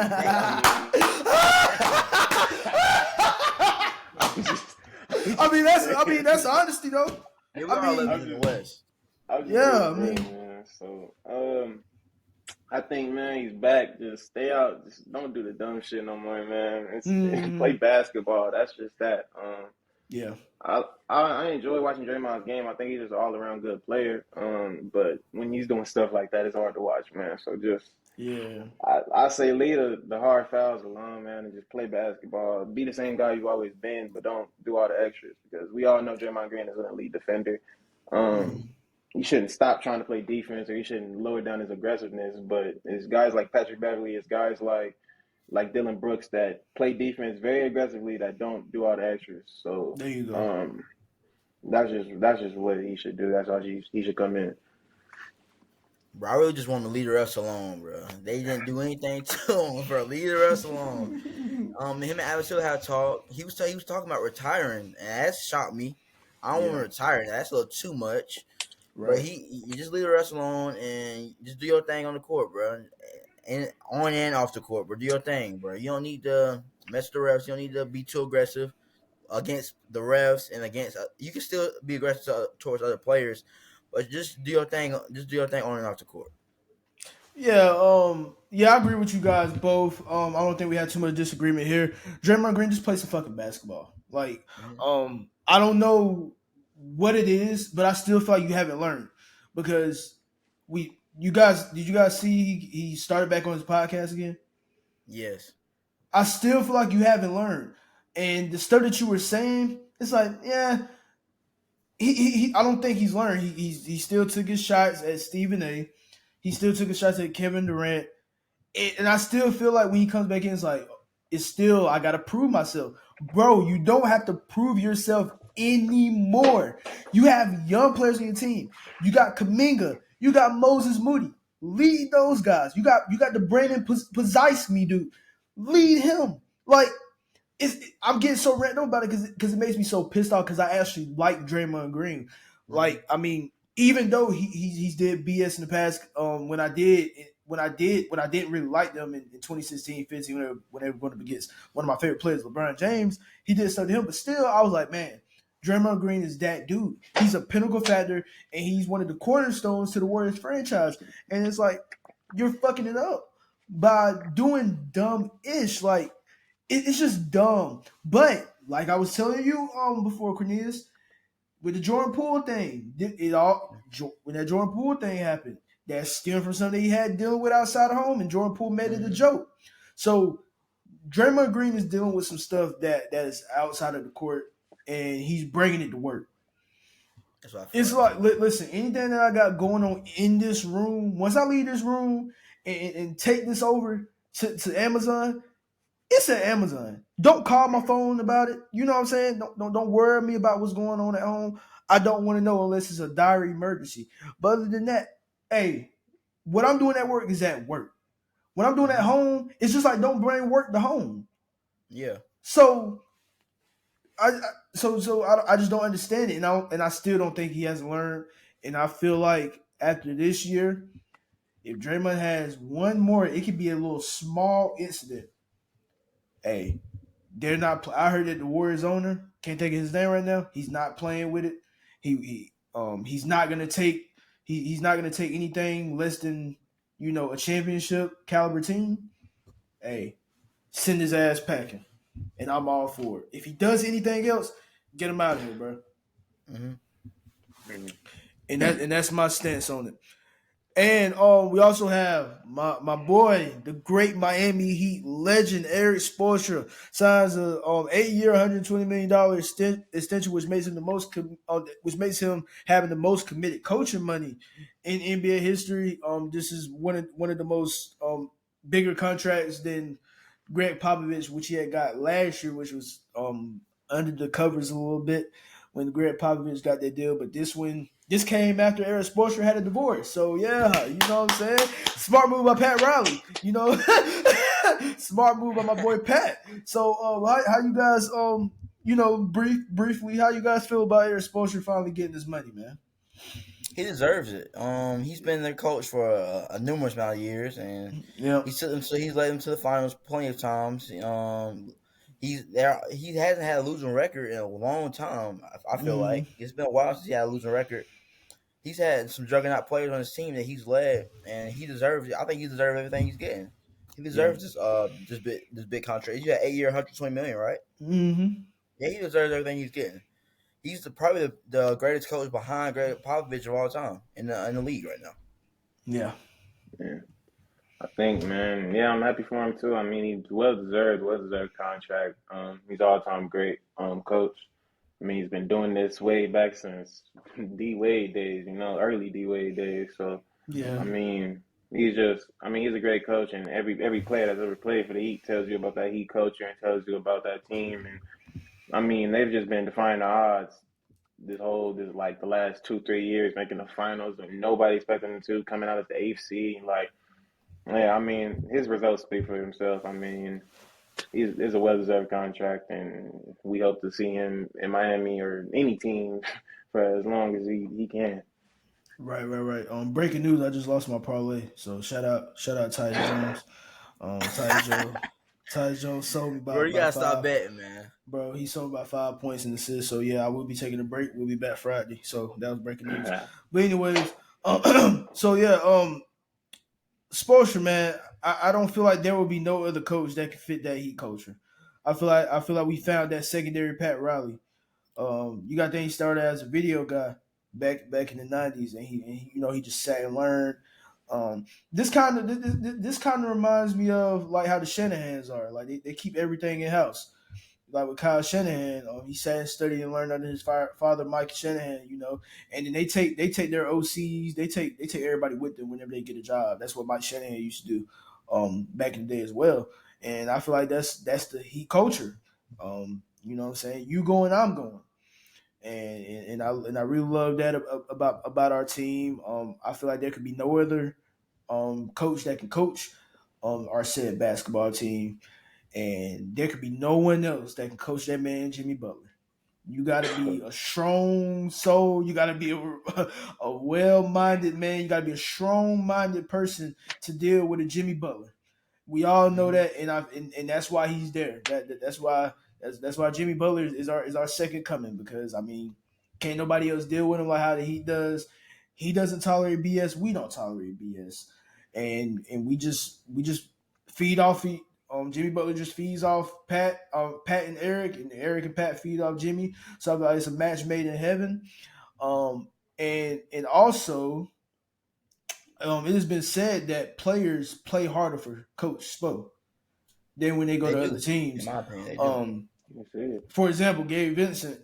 Speaker 3: I mean, I'm just, I'm
Speaker 1: I mean,
Speaker 3: just
Speaker 1: that's
Speaker 3: saying.
Speaker 1: honesty though.
Speaker 2: Yeah, we
Speaker 1: I
Speaker 2: are
Speaker 1: mean,
Speaker 2: living
Speaker 3: I'm
Speaker 2: in the
Speaker 3: just,
Speaker 2: West.
Speaker 3: I'm just
Speaker 1: yeah.
Speaker 3: being
Speaker 1: I
Speaker 3: real,
Speaker 1: mean,
Speaker 3: man. So, I think, man, he's back. Just stay out. Just don't do the dumb shit no more, man. Play
Speaker 1: mm,
Speaker 3: basketball. That's just that.
Speaker 1: yeah,
Speaker 3: I enjoy watching Draymond's game. I think he's just an all around good player. But when he's doing stuff like that, it's hard to watch, man. So just
Speaker 1: yeah.
Speaker 3: I say leave the hard fouls alone, man, and just play basketball. Be the same guy you've always been, but don't do all the extras because we all know Draymond Green is an elite defender. Um,
Speaker 1: Mm,
Speaker 3: you shouldn't stop trying to play defense, or you shouldn't lower down his aggressiveness. But it's guys like Patrick Beverly, it's guys like like Dylan Brooks that play defense very aggressively that don't do all the extras. So
Speaker 1: There you go.
Speaker 3: that's just what he should do. That's how he should come in.
Speaker 2: Bro, I really just want to leave the refs alone, bro. They didn't do anything to him, bro. Leave the refs alone. Him and Alex Hill had a talk. He was talking about retiring, and that shocked me. I don't want
Speaker 1: Yeah.
Speaker 2: to retire. That's a little too much. But
Speaker 1: Right.
Speaker 2: you just leave the refs alone and just do your thing on the court, bro. And on and off the court, bro. Do your thing, bro. You don't need to mess with the refs. You don't need to be too aggressive against the refs and against. You can still be aggressive towards other players, but just do your thing. Just do your thing on and off the court.
Speaker 1: Yeah, I agree with you guys both. I don't think we had too much disagreement here. Draymond Green just plays some fucking basketball. Like,
Speaker 2: Mm-hmm.
Speaker 1: I don't know what it is, but I still feel like you haven't learned because did you guys see he started back on his podcast again?
Speaker 2: Yes.
Speaker 1: I still feel like you haven't learned, and the stuff that you were saying, it's like, yeah, I don't think he's learned. He still took his shots at Stephen A. He still took his shots at Kevin Durant. And I still feel like when he comes back in, it's still, I got to prove myself. Bro, you don't have to prove yourself anymore. You have young players on your team. You got Kaminga. You got Moses Moody. Lead those guys. You got the Brandon Pozicki dude. Lead him. Like, I'm getting so random about it because it makes me so pissed off because I actually like Draymond Green.
Speaker 2: Mm-hmm.
Speaker 1: Like, I mean, even though he's did BS in the past, when I didn't really like them in 2016, 15, when they were going up against one of my favorite players, LeBron James, he did stuff to him. But still, I was like, man, Draymond Green is that dude. He's a pinnacle factor, and he's one of the cornerstones to the Warriors franchise. And it's like, you're fucking it up by doing dumb ish. Like, it's just dumb. But like I was telling you before, Corneius, with the Jordan Poole thing, when that Jordan Poole thing happened, that stemmed from something he had dealing with outside of home, and Jordan Poole made it a
Speaker 2: Mm-hmm.
Speaker 1: joke. So Draymond Green is dealing with some stuff that is outside of the court, and he's bringing it to work.
Speaker 2: That's what I feel
Speaker 1: It's
Speaker 2: like
Speaker 1: like,
Speaker 2: too.
Speaker 1: listen, anything that I got going on in this room, once I leave this room and take this over to Amazon, it's at Amazon. Don't call my phone about it. You know what I'm saying? Don't worry me about what's going on at home. I don't want to know unless it's a dire emergency. But other than that, hey, what I'm doing at work is at work. What I'm doing at
Speaker 2: Mm-hmm.
Speaker 1: home, it's just like don't bring work to home.
Speaker 2: Yeah.
Speaker 1: So I just don't understand it, and I still don't think he has learned. And I feel like after this year, if Draymond has one more, it could be a little small incident. Hey, they're not. I heard that the Warriors owner, can't think of his name right now. He's not playing with it. He's not gonna take. He's not gonna take anything less than a championship caliber team. Hey, send his ass packing, and I'm all for it. If he does anything else, get him out of here, bro.
Speaker 2: Mm-hmm.
Speaker 1: And that's my stance on it. And we also have my boy, the great Miami Heat legend, Erik Spoelstra, signs a 8-year, $120 million extension, which makes him which makes him having the most committed coaching money in NBA history. This is one of the most bigger contracts than Greg Popovich, which he had got last year, which was under the covers a little bit when Greg Popovich got that deal. But this came after Erik Spoelstra had a divorce. So yeah, you know what I'm saying? Smart move by Pat Riley. Smart move by my boy Pat. So how you guys briefly how you guys feel about Erik Spoelstra finally getting his money, man?
Speaker 2: He deserves it. He's been their coach for a numerous amount of years, and
Speaker 1: Yeah.
Speaker 2: he's led them to the finals plenty of times. He's there. He hasn't had a losing record in a long time. I feel
Speaker 1: Mm-hmm.
Speaker 2: like it's been a while since he had a losing record. He's had some juggernaut players on his team that he's led, and he deserves it. I think he deserves everything he's getting. He
Speaker 1: Yeah.
Speaker 2: deserves this big contract. He's got 8 year, $120 million, right?
Speaker 1: Mm-hmm.
Speaker 2: Yeah, he deserves everything he's getting. He's probably the greatest coach behind Greg Popovich of all time in the league right now.
Speaker 1: Yeah.
Speaker 3: Yeah. I think, man, yeah, I'm happy for him too. I mean, he's well deserved contract. He's all time great coach. I mean, he's been doing this way back since D Wade days, early D Wade days. So,
Speaker 1: Yeah.
Speaker 3: I mean, He's just, I mean, he's a great coach, and every player that's ever played for the Heat tells you about that Heat culture and tells you about that team. And I mean, they've just been defying the odds this like the last 2 3 years, making the finals, and nobody expected them to coming out of the eighth seed. Like, yeah, I mean, his results speak for himself. I mean, he's a well deserved contract, and we hope to see him in Miami or any team for as long as he can.
Speaker 1: Right. Breaking news: I just lost my parlay. So shout out Ty Jones. Ty Joe, Ty Jones sold me
Speaker 2: Bro, you
Speaker 1: by
Speaker 2: gotta stop
Speaker 1: five.
Speaker 2: betting, man.
Speaker 1: Bro, he sold me by 5 points in assists. So yeah, I will be taking a break. We'll be back Friday. So that was breaking news. But anyways, so yeah, Spoelstra, man, I don't feel like there will be no other coach that can fit that Heat culture. I feel like we found that secondary Pat Riley. You got that he started as a video guy back in the '90s, and he just sat and learned. This kind of reminds me of like how the Shanahans are. Like they keep everything in house. Like with Kyle Shanahan, he sat and studied and learned under his father, Mike Shanahan. And then they take their OCs, they take everybody with them whenever they get a job. That's what Mike Shanahan used to do, back in the day as well. And I feel like that's the Heat culture. You know what I'm saying? You going, I'm going, and I really love that about our team. I feel like there could be no other coach that can coach our said basketball team, and there could be no one else that can coach that man, Jimmy Butler. You got to be a strong soul. You got to be a well-minded man. You got to be a strong-minded person to deal with a Jimmy Butler. We all know that, and that's why he's there. That's why Jimmy Butler is our second coming, because I mean, can't nobody else deal with him like how he does. He doesn't tolerate BS. We don't tolerate BS, and we just feed off. Jimmy Butler just feeds off Pat and Erik, and Erik and Pat feed off Jimmy. So I feel like it's a match made in heaven. And also, it has been said that players play harder for Coach Spo than when they go
Speaker 2: They
Speaker 1: to
Speaker 2: do,
Speaker 1: other teams.
Speaker 2: in my opinion, they do.
Speaker 3: That's it.
Speaker 1: For example, Gary Vincent,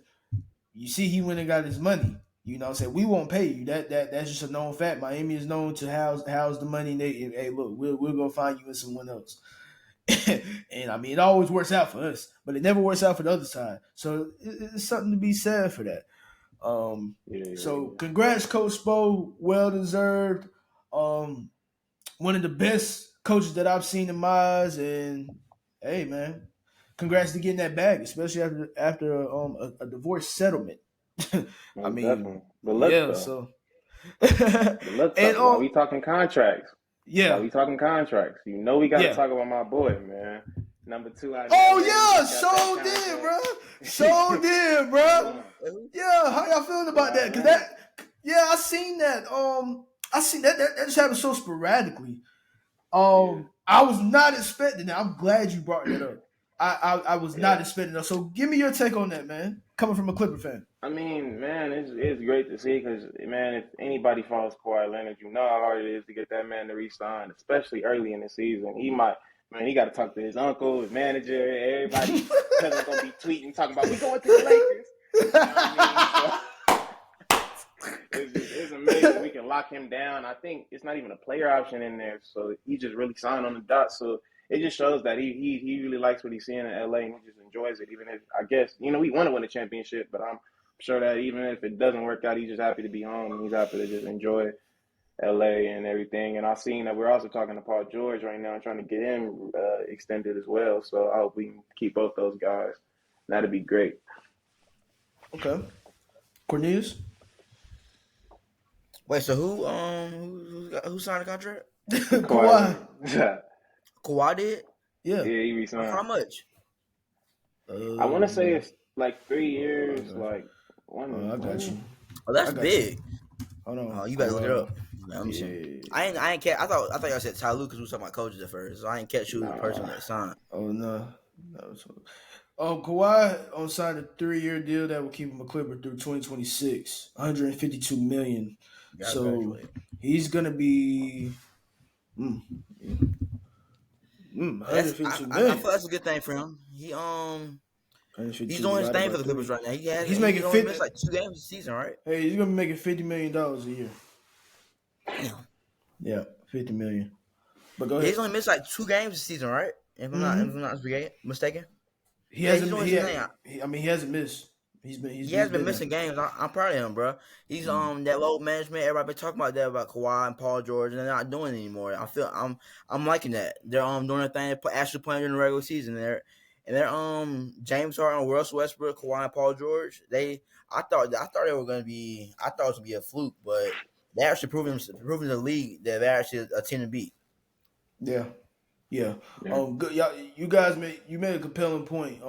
Speaker 1: you see he went and got his money. You know what I'm saying? We won't pay you. That's just a known fact. Miami is known to house the money. Hey, look, we'll go find you and someone else. And I mean, it always works out for us, but it never works out for the other side. So it's something to be said for that. So congrats, Coach Spo. Well deserved. One of the best coaches that I've seen in my eyes. And hey, man, congrats to getting that bag, especially after a divorce settlement. I
Speaker 3: Most
Speaker 1: mean,
Speaker 3: definitely. But look,
Speaker 1: yeah.
Speaker 3: though.
Speaker 1: So
Speaker 3: But look,
Speaker 1: and
Speaker 3: though, while we talking contracts,
Speaker 1: yeah,
Speaker 3: you know we got to
Speaker 1: yeah.
Speaker 3: talk about my boy, man. Number 2 out in
Speaker 1: Oh
Speaker 3: LA.
Speaker 1: yeah,
Speaker 3: Just got
Speaker 1: so
Speaker 3: that
Speaker 1: did,
Speaker 3: contract.
Speaker 1: bro. So did, bro. Yeah, how y'all feeling about that? Cause
Speaker 3: Right.
Speaker 1: I seen that. I seen that just happened so sporadically.
Speaker 3: Yeah.
Speaker 1: I was not expecting that. I'm glad you brought that up. I was not
Speaker 3: Yeah.
Speaker 1: expecting that. So give me your take on that, man. Coming from a Clipper fan.
Speaker 3: I mean, man, it's great to see because, man, if anybody follows Kawhi Leonard, you know how hard it is to get that man to re-sign, especially early in the season. He got to talk to his uncle, his manager, everybody. Because he's gonna be tweeting, talking about we going to the Lakers. You know what I mean? So it's amazing we can lock him down. I think it's not even a player option in there, so he just really signed on the dot. So it just shows that he really likes what he's seeing in LA and he just enjoys it. Even if I guess we want to win a championship, but I'm sure that even if it doesn't work out, he's just happy to be home and he's happy to just enjoy LA and everything. And I've seen that we're also talking to Paul George right now and trying to get him extended as well. So I hope we can keep both those guys. That'd be great.
Speaker 1: Okay. Corneius?
Speaker 2: Wait, so who signed the contract?
Speaker 1: Kawhi.
Speaker 3: Yeah,
Speaker 2: Kawhi did?
Speaker 1: Yeah.
Speaker 3: he
Speaker 2: For
Speaker 3: resigned.
Speaker 2: how much?
Speaker 3: I want to say it's like 3 years, like
Speaker 1: I got you.
Speaker 2: Oh, that's
Speaker 1: I got
Speaker 2: big.
Speaker 1: Hold on.
Speaker 2: Oh, you better look it up. Let me see.
Speaker 1: Yeah.
Speaker 2: I ain't catch. I thought y'all said Ty Lue because we was talking about coaches at first, so I ain't catch who the person that signed.
Speaker 1: Oh no. Kawhi signed a 3-year deal that will keep him a Clipper through 2026, $152 million. So he's gonna be 152 million.
Speaker 2: I feel that's a good thing for him. He's doing his thing for the Clippers right now.
Speaker 1: He's making
Speaker 2: only
Speaker 1: 50
Speaker 2: missed like 2 games this season, right?
Speaker 1: Hey, he's gonna be making $50 million a year.
Speaker 2: Damn.
Speaker 1: Yeah. 50 million. But go
Speaker 2: Yeah,
Speaker 1: ahead.
Speaker 2: he's only missed like 2 games this season, right? If
Speaker 1: Mm-hmm.
Speaker 2: I'm not mistaken.
Speaker 1: He
Speaker 2: Yeah, he's
Speaker 1: hasn't.
Speaker 2: doing his thing.
Speaker 1: I mean, he hasn't missed.
Speaker 2: He
Speaker 1: He's
Speaker 2: has been
Speaker 1: been there.
Speaker 2: missing games. I'm proud of him, bro. He's
Speaker 1: Mm.
Speaker 2: that low management. Everybody been talking about that about Kawhi and Paul George, and they're not doing it anymore. I'm liking that. They're doing their thing, actually playing during the regular season. They're James Harden, Russell Westbrook, Kawhi, and Paul George. I thought they were gonna be. I thought it was gonna be a fluke, but they actually proving the league that they're actually a team to beat.
Speaker 1: Yeah. Yeah.
Speaker 3: Yeah.
Speaker 1: Good. Y'all, you made a compelling point.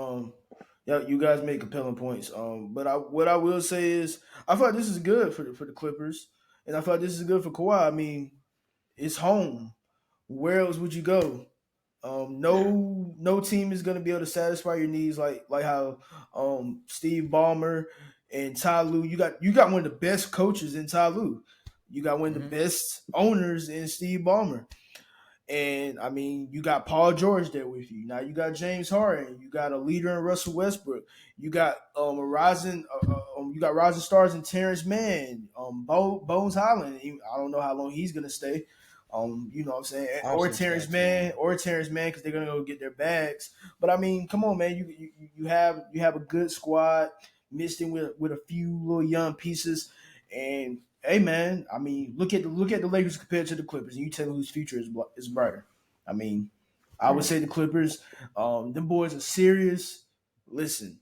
Speaker 1: Yeah, you guys made compelling points. But what I will say is, I feel like this is good for the Clippers, and I feel like this is good for Kawhi. I mean, it's home. Where else would you go?
Speaker 3: Yeah.
Speaker 1: No team is gonna be able to satisfy your needs like how Steve Ballmer and Ty Lue. You got one of the best coaches in Ty Lue. You got one of the
Speaker 2: Mm-hmm.
Speaker 1: best owners in Steve Ballmer. And I mean, you got Paul George there with you. Now you got James Harden. You got a leader in Russell Westbrook. You got you got rising stars in Terrence Mann, Bones Highland. I don't know how long he's gonna stay. You know what I'm saying,
Speaker 2: I don't see him staying too long.
Speaker 1: Or Terrence Mann because they're gonna go get their bags. But I mean, come on, man, you have a good squad mixed in with a few little young pieces, and hey man, I mean, look at the Lakers compared to the Clippers, and you tell me whose future is brighter. I mean, I would
Speaker 3: Yeah.
Speaker 1: say the Clippers. Them boys are serious. Listen,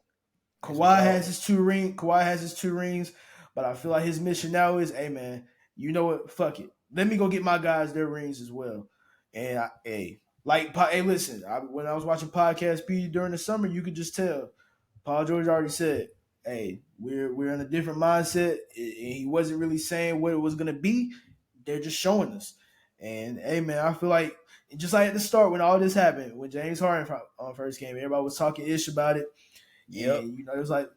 Speaker 2: It's some dog.
Speaker 1: Kawhi has his 2 rings, but I feel like his mission now is, hey man, you know what? Fuck it. Let me go get my guys their rings as well. And hey, listen. When I was watching Podcast P during the summer, you could just tell. Paul George already said, "Hey, we're in a different mindset." And he wasn't really saying what it was gonna be. They're just showing us. And hey, man, I feel like just like at the start when all this happened, when James Harden first came, everybody was talking ish about it,
Speaker 2: Yep.
Speaker 1: and it was like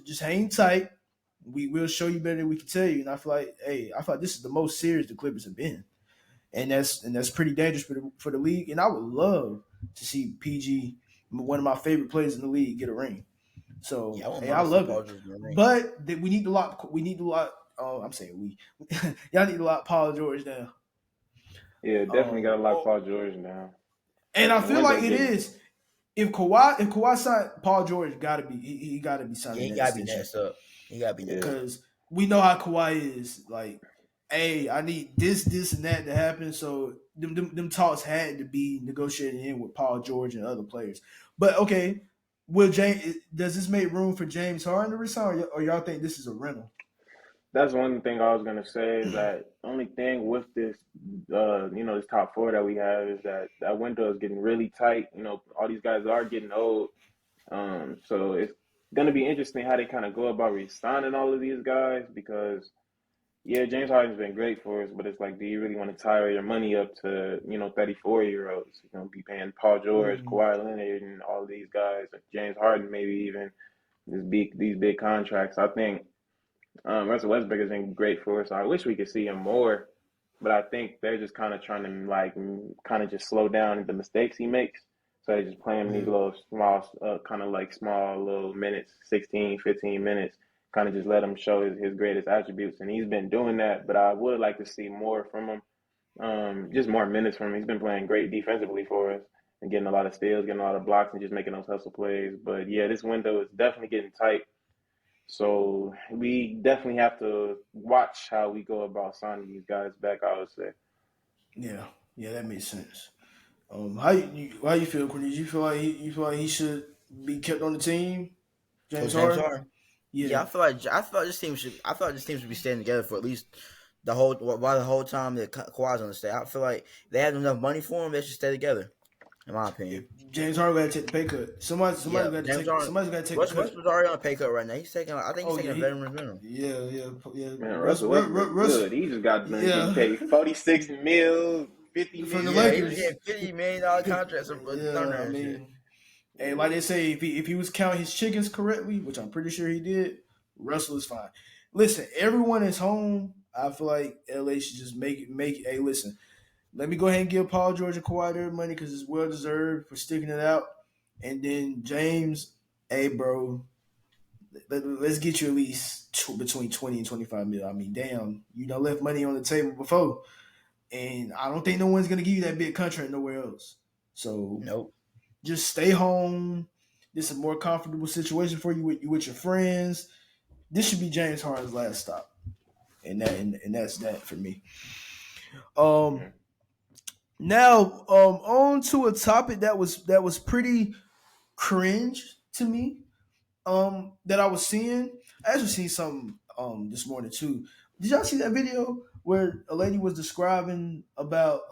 Speaker 1: just hang tight. We will show you better than we can tell you. And I feel like this is the most serious the Clippers have been, and that's pretty dangerous for the league. And I would love to see PG, one of my favorite players in the league, get a ring.
Speaker 2: Yeah,
Speaker 1: So
Speaker 2: I wouldn't
Speaker 1: hey,
Speaker 2: mind
Speaker 1: I
Speaker 2: to see
Speaker 1: love it.
Speaker 2: Paul George in the ring.
Speaker 1: But we need to lock. We need to lock. I'm saying we. Y'all need to lock Paul George down.
Speaker 3: Yeah, definitely got to lock
Speaker 1: Oh,
Speaker 3: Paul George down.
Speaker 1: and I
Speaker 3: The
Speaker 1: feel
Speaker 3: window
Speaker 1: like it
Speaker 3: getting
Speaker 1: is. If Kawhi signed Paul George, he got to be
Speaker 2: Yeah,
Speaker 1: signing
Speaker 2: he
Speaker 1: that
Speaker 2: gotta be
Speaker 1: extension
Speaker 2: next up. He gotta be next
Speaker 3: yeah.
Speaker 2: up.
Speaker 1: because we know how Kawhi is. Like, hey, I need this, and that to happen. So them talks had to be negotiated in with Paul George and other players. But okay, does this make room for James Harden to resign, or y'all think this is a rental?
Speaker 3: That's one thing I was gonna say is that only thing with this, this top four that we have is that that window is getting really tight. All these guys are getting old. So it's gonna be interesting how they kind of go about re-signing all of these guys because yeah, James Harden's been great for us, but it's like, do you really want to tire your money up to 34-year-olds? Be paying Paul George,
Speaker 1: Mm,
Speaker 3: Kawhi Leonard, and all these guys, James Harden, maybe even these big contracts. I think Russell Westbrook has been great for us. I wish we could see him more, but I think they're just kind of trying to like kind of just slow down the mistakes he makes. So they just play him these
Speaker 1: yeah,
Speaker 3: little small, kind of like small little minutes, 16, 15 minutes, kind of just let him show his greatest attributes. And he's been doing that, but I would like to see more from him, just more minutes from him. He's been playing great defensively for us and getting a lot of steals, getting a lot of blocks, and just making those hustle plays. But yeah, this window is definitely getting tight. So we definitely have to watch how we go about signing these guys back, I would say.
Speaker 1: yeah, yeah. That makes sense. How you feel, Cornelius? You feel like he should be kept on the team,
Speaker 2: So
Speaker 1: James
Speaker 2: James
Speaker 1: Harden?
Speaker 2: Harden.
Speaker 1: Yeah.
Speaker 2: Yeah, I feel like this team should be staying together for at least the whole time that Kawhi's on the stay. I feel like they have enough money for him. They should stay together, in my
Speaker 1: If
Speaker 2: opinion.
Speaker 1: James Harden got to take the pay cut.
Speaker 2: Yeah, James Harden.
Speaker 1: Somebody's got to take the
Speaker 2: Russ
Speaker 1: cut.
Speaker 2: Westbrook's already on a pay cut right now. He's taking. I think he's
Speaker 1: Oh
Speaker 2: taking
Speaker 1: yeah,
Speaker 2: a veteran minimum.
Speaker 1: yeah.
Speaker 3: Man, Russell Westbrook
Speaker 1: Russ,
Speaker 3: good. He just got done getting
Speaker 1: yeah,
Speaker 3: paid 46 mil, 50
Speaker 1: from the
Speaker 2: Yeah,
Speaker 3: mil.
Speaker 2: he was
Speaker 1: Lakers.
Speaker 2: getting $50 million contracts with the
Speaker 1: Yeah,
Speaker 2: Thunder
Speaker 1: I
Speaker 2: and shit.
Speaker 1: mean, and like they say, if he was counting his chickens correctly, which I'm pretty sure he did, Russell is fine. Listen, everyone is home. I feel like LA should just make it. Hey, listen, let me go ahead and give Paul George and Kawhi their money because it's well deserved for sticking it out. And then James, hey, bro, let's get you at least between 20 and 25 mil. I mean, damn, left money on the table before. and I don't think no one's gonna give you that big contract nowhere else. So
Speaker 2: Nope.
Speaker 1: just stay home. This is a more comfortable situation for you with your friends. This should be James Harden's last stop, and that's that for me. Um, Now, on to a topic that was pretty cringe to me. That I was seeing. I actually seen something this morning too. Did y'all see that video where a lady was describing about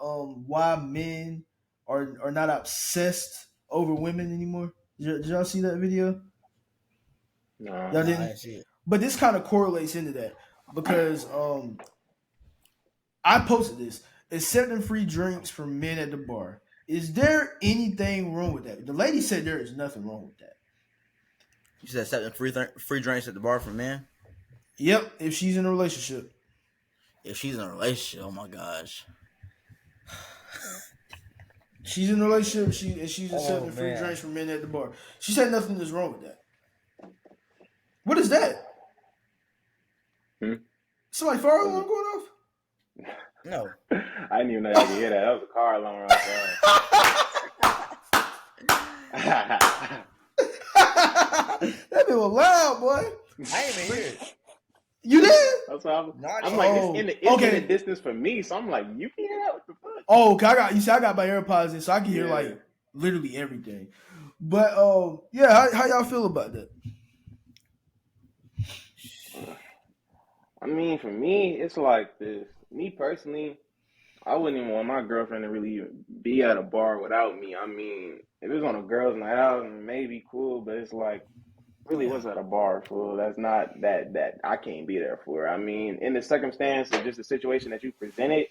Speaker 1: why men are not obsessed over women anymore? Did y'all see that video?
Speaker 3: No.
Speaker 1: Y'all
Speaker 2: Nah, I
Speaker 1: didn't.
Speaker 2: didn't see it.
Speaker 1: But this kind of correlates into that because I posted this. Accepting free drinks from men at the bar. Is there anything wrong with that? The lady said there is nothing wrong with that.
Speaker 2: You said accepting free drinks at the bar for men.
Speaker 1: Yep, if she's in a relationship.
Speaker 2: If she's in a relationship, oh my gosh.
Speaker 1: She's in a relationship, she's
Speaker 2: Oh
Speaker 1: accepting free
Speaker 2: man.
Speaker 1: drinks from men at the bar. She said nothing is wrong with that. What is that?
Speaker 3: Hmm?
Speaker 1: Somebody fire alarm going off?
Speaker 2: No.
Speaker 3: I didn't even know you could hear that. That was a car alarm outside.
Speaker 1: That bit was loud, boy.
Speaker 2: I ain't even hear it.
Speaker 1: You did?
Speaker 3: That's why
Speaker 2: Not
Speaker 3: I'm
Speaker 2: even.
Speaker 3: like,
Speaker 1: Oh,
Speaker 3: it's
Speaker 1: okay.
Speaker 3: in the distance for me. So I'm like, you can hear that? What the fuck?
Speaker 1: Oh, okay, I got my AirPods in, so I can hear
Speaker 3: Yeah.
Speaker 1: like literally everything. But yeah, how y'all feel about that?
Speaker 3: I mean, for me, it's like this. Me personally, I wouldn't even want my girlfriend to really be at a bar without me. I mean, if it was on a girls' night out, maybe cool, but it's like, really,
Speaker 2: Yeah.
Speaker 3: what's at a bar for? That's not that I can't be there for. I mean, in the circumstance of just the situation that you presented,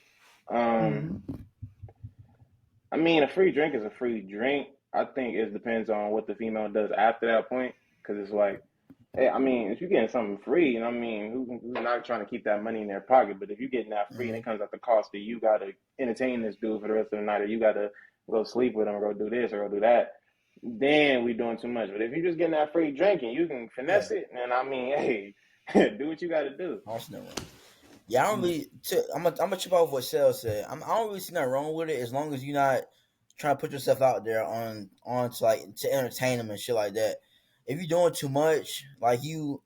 Speaker 3: um,
Speaker 1: Mm-hmm.
Speaker 3: I mean, a free drink is a free drink. I think it depends on what the female does after that point, because it's like, hey, I mean, if you're getting something free, you know what I mean, who's not trying to keep that money in their pocket? But if you're getting that free and
Speaker 2: Mm-hmm.
Speaker 3: it comes at the cost that you got to entertain this dude for the rest of the night, or you got to go sleep with him, or go do this, or go do that, then we doing too much. But if you're just getting that free drink and you can
Speaker 2: Yeah.
Speaker 3: finesse it, then I mean, hey, do what you got to do.
Speaker 2: Awesome. Yeah, I don't really. I'm gonna chip off what Sel said. I don't really see nothing wrong with it as long as you're not trying to put yourself out there on to like to entertain them and shit like that. If you're doing too much, like you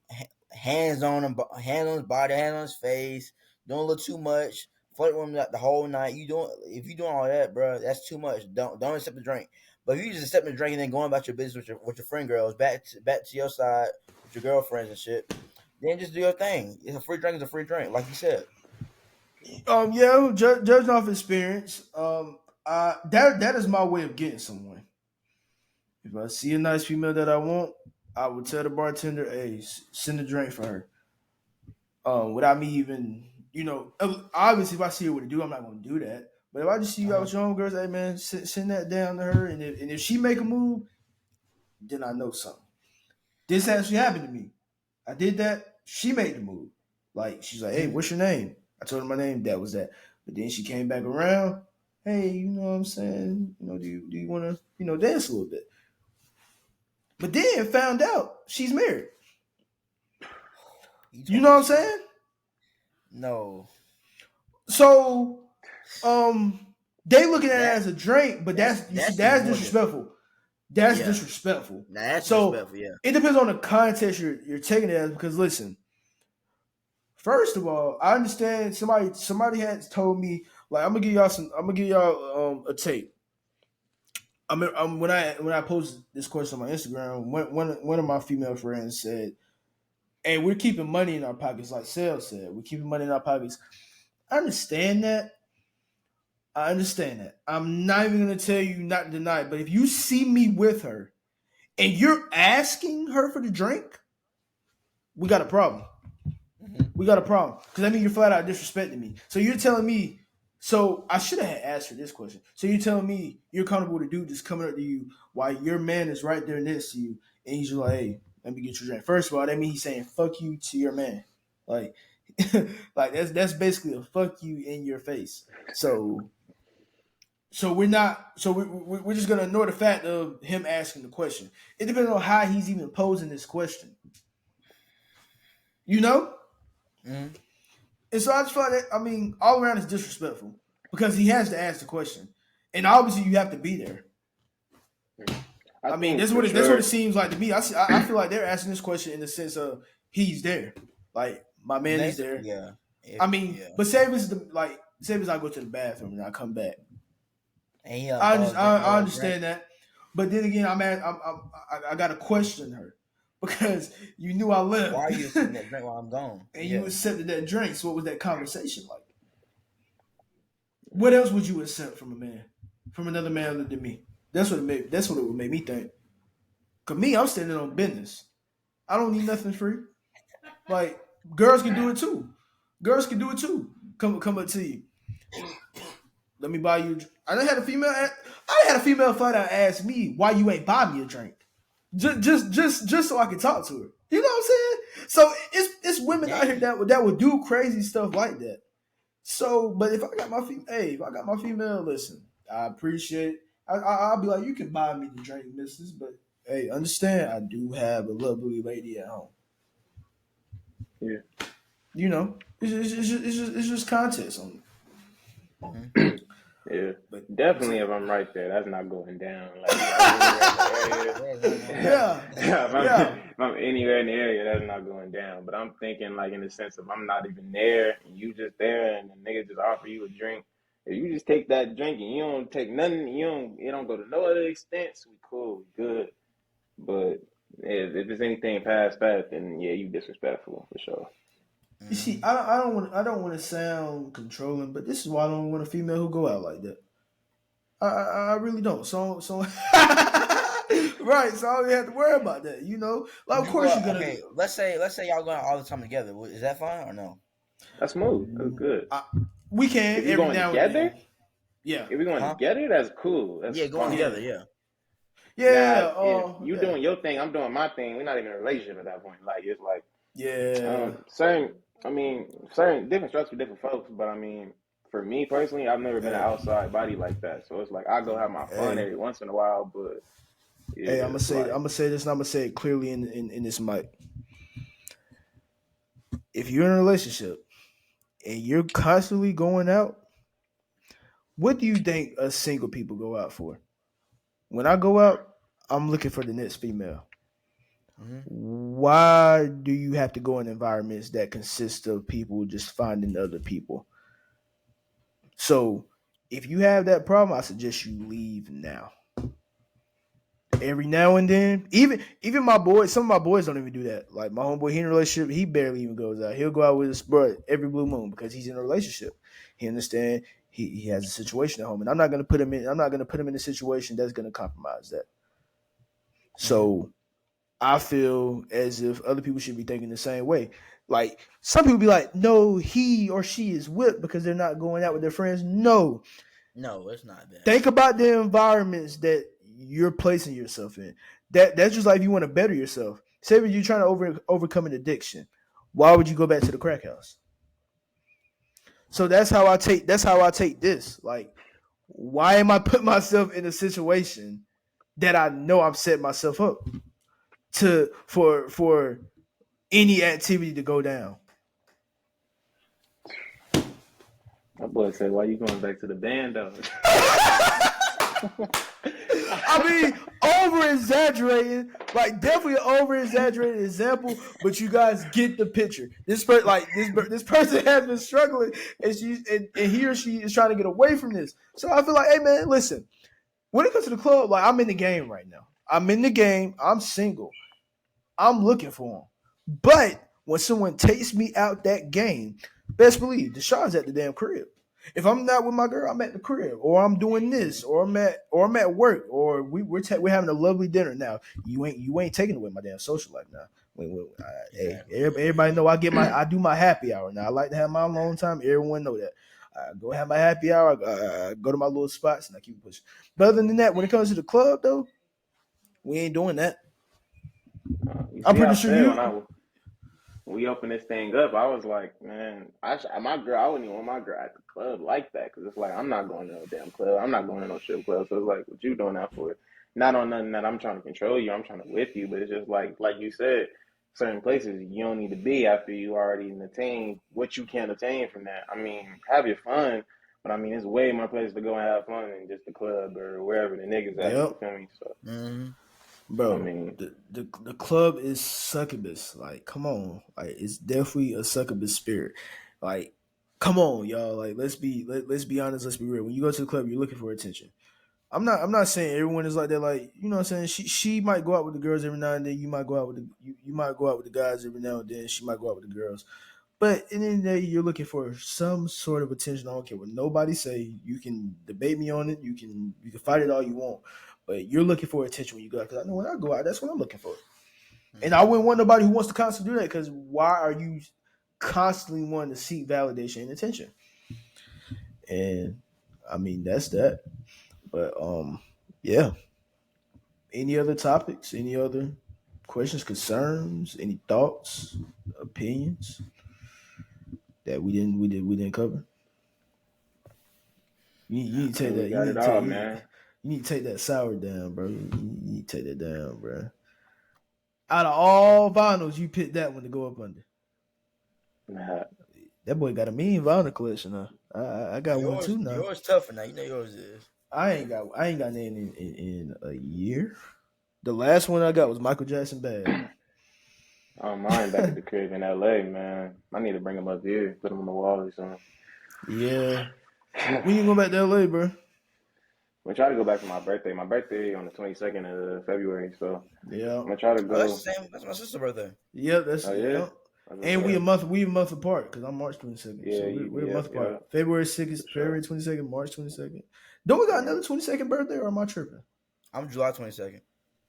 Speaker 2: hands on him, hand on his body, hand on his face, doing a little too much, flirt with him the whole night. If you doing all that, bro, that's too much. Don't accept the drink. But if you just accept the drink and then going about your business with your friend girls, back to your side with your girlfriends and shit, then just do your thing. It's a free drink. It's a free drink, like you said.
Speaker 1: Yeah, judging off experience, that is my way of getting someone. If I see a nice female that I want, I would tell the bartender, "Hey, send a drink for her." Without me even, obviously if I see her with a dude, I'm not going to do that. But if I just see you out
Speaker 2: Uh-huh.
Speaker 1: with your homegirls, hey man, send that down to her, and if she make a move, then I know something. This actually happened to me. I did that. She made the move. Like she's like, "Hey,
Speaker 2: Mm-hmm.
Speaker 1: what's your name?" I told her my name. That was that. But then she came back around. Hey, you know what I'm saying? Do you want to dance a little bit? But then found out she's married.
Speaker 2: You
Speaker 1: You
Speaker 2: told
Speaker 1: know
Speaker 2: me
Speaker 1: what I'm
Speaker 2: shit.
Speaker 1: saying?
Speaker 2: No,
Speaker 1: So, they looking at it
Speaker 2: that
Speaker 1: as a drink, but
Speaker 2: that's even
Speaker 1: that's
Speaker 2: more different.
Speaker 1: disrespectful. That's
Speaker 2: Yeah,
Speaker 1: disrespectful.
Speaker 2: now that's
Speaker 1: So
Speaker 2: disrespectful. Yeah.
Speaker 1: it depends on the context you're taking it as. Because listen, first of all, I understand somebody had told me like I'm gonna give y'all a tape. When I posted this question on my Instagram, one of my female friends said, "Hey, we're keeping money in our pockets," like Sale said, "We're keeping money in our pockets." I understand that. I understand that. I'm not even gonna tell you not to deny it, but if you see me with her and you're asking her for the drink, we got a problem.
Speaker 2: Mm-hmm.
Speaker 1: We got a problem because I mean you're flat out disrespecting me. So you're telling me. So I should have asked her this question. So you're telling me you're comfortable with a dude just coming up to you while your man is right there next to you, and he's just like, "Hey, let me get your drink." First of all, that means he's saying "fuck you" to your man. Like, like that's basically a "fuck you" in your face. So we're not. So we're just gonna ignore the fact of him asking the question. It depends on how he's even posing this question. You know.
Speaker 2: Mm-hmm.
Speaker 1: And so I just feel like that, I mean, all around is disrespectful. because he has to ask the question, and obviously you have to be there.
Speaker 3: I
Speaker 1: I mean,
Speaker 3: think
Speaker 1: that's
Speaker 3: for
Speaker 1: what that's what it
Speaker 3: sure.
Speaker 1: seems like to me. I feel like they're asking this question in the sense of he's there, like my man is there.
Speaker 2: Yeah.
Speaker 1: I mean,
Speaker 2: Yeah.
Speaker 1: but say as I go to the bathroom and I come back.
Speaker 2: And he throw a
Speaker 1: I
Speaker 2: drink.
Speaker 1: understand that, but then again, I got to question her because you knew I
Speaker 2: Why are
Speaker 1: left,
Speaker 2: you accepting that drink while I'm gone?
Speaker 1: and
Speaker 2: Yeah.
Speaker 1: you accepted that drink. So what was that conversation like? What else would you accept from a man, from another man other than me? That's what it made. That's what it would make me think. Cause me, I'm standing on business. I don't need nothing free. Like girls can do it too. Girls can do it too. Come up to you. Let me buy you. I done had a female. I had a female fight out ask me why you ain't buy me a drink. Just so I could talk to her. You know what I'm saying? So it's women out here that would do crazy stuff like that. So, but if I got my if I got my female, listen, I appreciate. I'll be like, you can buy me the drink, missus, but hey, understand, I do have a lovely lady at home.
Speaker 3: Yeah.
Speaker 1: You know, it's just context on it.
Speaker 2: Mm-hmm.
Speaker 3: Yeah,
Speaker 1: But
Speaker 3: definitely. If I'm right there, that's not going down. Like if I'm anywhere in the area,
Speaker 1: yeah, yeah,
Speaker 3: if I'm anywhere in the area, that's not going down. But I'm thinking like in the sense of I'm not even there, and you just there, and the nigga just offer you a drink. If you just take that drink and you don't take nothing, it don't go to no other extent. We cool, we good. But if it's anything past that, then yeah, you disrespectful for sure.
Speaker 1: You see,
Speaker 2: Mm-hmm.
Speaker 1: I don't want to sound controlling, but this is why I don't want a female who go out like that. I really don't. So right. So I don't even have to worry about that. You know, like of course you're gonna.
Speaker 2: Okay. Let's say y'all going out all the time together. Is that fine or no?
Speaker 3: That's smooth. That's good.
Speaker 1: I, we can
Speaker 3: If we
Speaker 1: every
Speaker 3: going
Speaker 1: now and
Speaker 3: together,
Speaker 1: then. Yeah.
Speaker 3: if we going
Speaker 2: Huh?
Speaker 3: together, that's cool. That's
Speaker 2: Yeah, going
Speaker 3: fine.
Speaker 2: together. Yeah.
Speaker 3: Now,
Speaker 1: Yeah.
Speaker 3: if you
Speaker 1: Yeah.
Speaker 3: doing your thing, I'm doing my thing. We're not even in a relationship at that point. Like it's like
Speaker 1: Yeah.
Speaker 3: certain. I mean, certain different strokes for different folks. But I mean, for me personally, I've never been an
Speaker 1: Hey.
Speaker 3: outside body like that. So it's like I go have my fun
Speaker 1: Hey.
Speaker 3: every once in a while. But
Speaker 1: Hey.
Speaker 3: yeah, it's like
Speaker 1: I'm gonna say this, and I'm gonna say it clearly in this mic. If you're in a relationship and you're constantly going out, what do you think us single people go out for? When I go out, I'm looking for the next female.
Speaker 2: Mm-hmm.
Speaker 1: Why do you have to go in environments that consist of people just finding other people? So if you have that problem, I suggest you leave now. Every now and then, even my boys, some of my boys don't even do that. Like my homeboy, he in a relationship, he barely even goes out. He'll go out with his bro every blue moon because he's in a relationship. He understand he has a situation at home, and I'm not gonna put him in. I'm not gonna put him in a situation that's gonna compromise that.
Speaker 2: Mm-hmm.
Speaker 1: So I feel as if other people should be thinking the same way. Like some people be like, no, he or she is whipped because they're not going out with their friends. No,
Speaker 2: No, it's not that.
Speaker 1: think about the environments that you're placing yourself in. That's just like if you want to better yourself. Say if you're trying to overcome an addiction, why would you go back to the crack house? So that's how I take this. Like, why am I putting myself in a situation that I know I'm setting myself up to for any activity to go down?
Speaker 3: my boy said, "Why you going back to the band though?"
Speaker 1: I mean, over exaggerating, like definitely over exaggerated example, but you guys get the picture. This person has been struggling, and and he or she is trying to get away from this. So I feel like, hey man, listen, when it comes to the club, like I'm in the game right now. I'm in the game. I'm single. I'm looking for them. But when someone takes me out that game, best believe Deshaun's at the damn crib. If I'm not with my girl, I'm at the crib, or I'm doing this, or I'm at work, or we're having a lovely dinner. Now you ain't taking away my damn social life now. Hey,
Speaker 2: Exactly.
Speaker 1: everybody know I do my happy hour now. I like to have my alone time. Everyone know that. I go have my happy hour. I go to my little spots and I keep pushing. But other than that, when it comes to the club though, we ain't doing that.
Speaker 3: You
Speaker 1: I'm
Speaker 3: see,
Speaker 1: pretty
Speaker 3: I
Speaker 1: sure
Speaker 3: said
Speaker 1: you.
Speaker 3: when we opened this thing up, I was like, man, my girl, I wouldn't even want my girl at the club like that because it's like I'm not going to no damn club. I'm not going to no strip club. So it's like, what you doing that for? Not on nothing that I'm trying to control you. I'm trying to whip you, but it's just like you said, certain places you don't need to be after you already attain what you can attain from that. I mean, have your fun, But I mean, it's way more places to go and have fun than just the club or wherever the niggas at. You
Speaker 1: Yep,
Speaker 3: feel me? So
Speaker 2: Mm-hmm.
Speaker 3: I
Speaker 1: bro.
Speaker 3: mean,
Speaker 1: The club is succubus. Like, come on. Like, it's definitely a succubus spirit. Like, come on, y'all. Like, let's be honest. Let's be real. When you go to the club, you're looking for attention. I'm not saying everyone is like that. Like, you know what I'm saying? She might go out with the girls every now and then. You might go out with you might go out with the guys every now and then. She might go out with the girls. But in the end of the day, you're looking for some sort of attention. I don't care what nobody say. You can debate me on it. You can fight it all you want. But you're looking for attention when you go out. Because I know when I go out, that's what I'm looking for. And I
Speaker 2: Mm-hmm.
Speaker 1: wouldn't want nobody who wants to constantly do that. Because why are you constantly wanting to seek validation and attention? And I mean, that's that. But yeah. Any other topics? Any other questions, concerns, any thoughts, opinions that we didn't cover? You need
Speaker 3: I
Speaker 1: to take
Speaker 3: think we
Speaker 1: that. You
Speaker 3: got it
Speaker 1: need to
Speaker 3: all,
Speaker 1: take.
Speaker 3: man.
Speaker 1: You need to take that sour down, bro. You need to take that down, bro. Out of all vinyls, you picked that one to go up under.
Speaker 3: Nah,
Speaker 1: That boy got a mean vinyl collection. Huh? I
Speaker 2: Now
Speaker 1: got one too now.
Speaker 2: yours tougher now. You know yours is.
Speaker 1: I ain't got none in a year. The last one I got was Michael Jackson Bad.
Speaker 3: I don't mind back at the crib in LA, man. I need to bring them up here, put them on the wall or something.
Speaker 1: Yeah. When you going back to LA, bro?
Speaker 3: I'm gonna try to go back for my birthday. My birthday on the 22nd of February, so
Speaker 1: Yeah.
Speaker 3: I'm gonna try to
Speaker 2: Oh, that's
Speaker 3: go.
Speaker 2: the same. That's my sister's birthday.
Speaker 1: Yep, that's
Speaker 3: Oh yeah,
Speaker 1: yeah.
Speaker 3: that's what's
Speaker 1: And we a
Speaker 3: up.
Speaker 1: month apart because I'm March 22nd.
Speaker 3: Yeah,
Speaker 1: So
Speaker 3: you,
Speaker 1: we're a
Speaker 3: yeah,
Speaker 1: month
Speaker 3: yeah,
Speaker 1: apart. February
Speaker 3: for
Speaker 1: 6th,
Speaker 3: sure.
Speaker 1: February 22nd, March 22nd. Don't we got
Speaker 3: Yeah.
Speaker 1: another 22nd birthday or am I tripping?
Speaker 2: I'm July 22nd.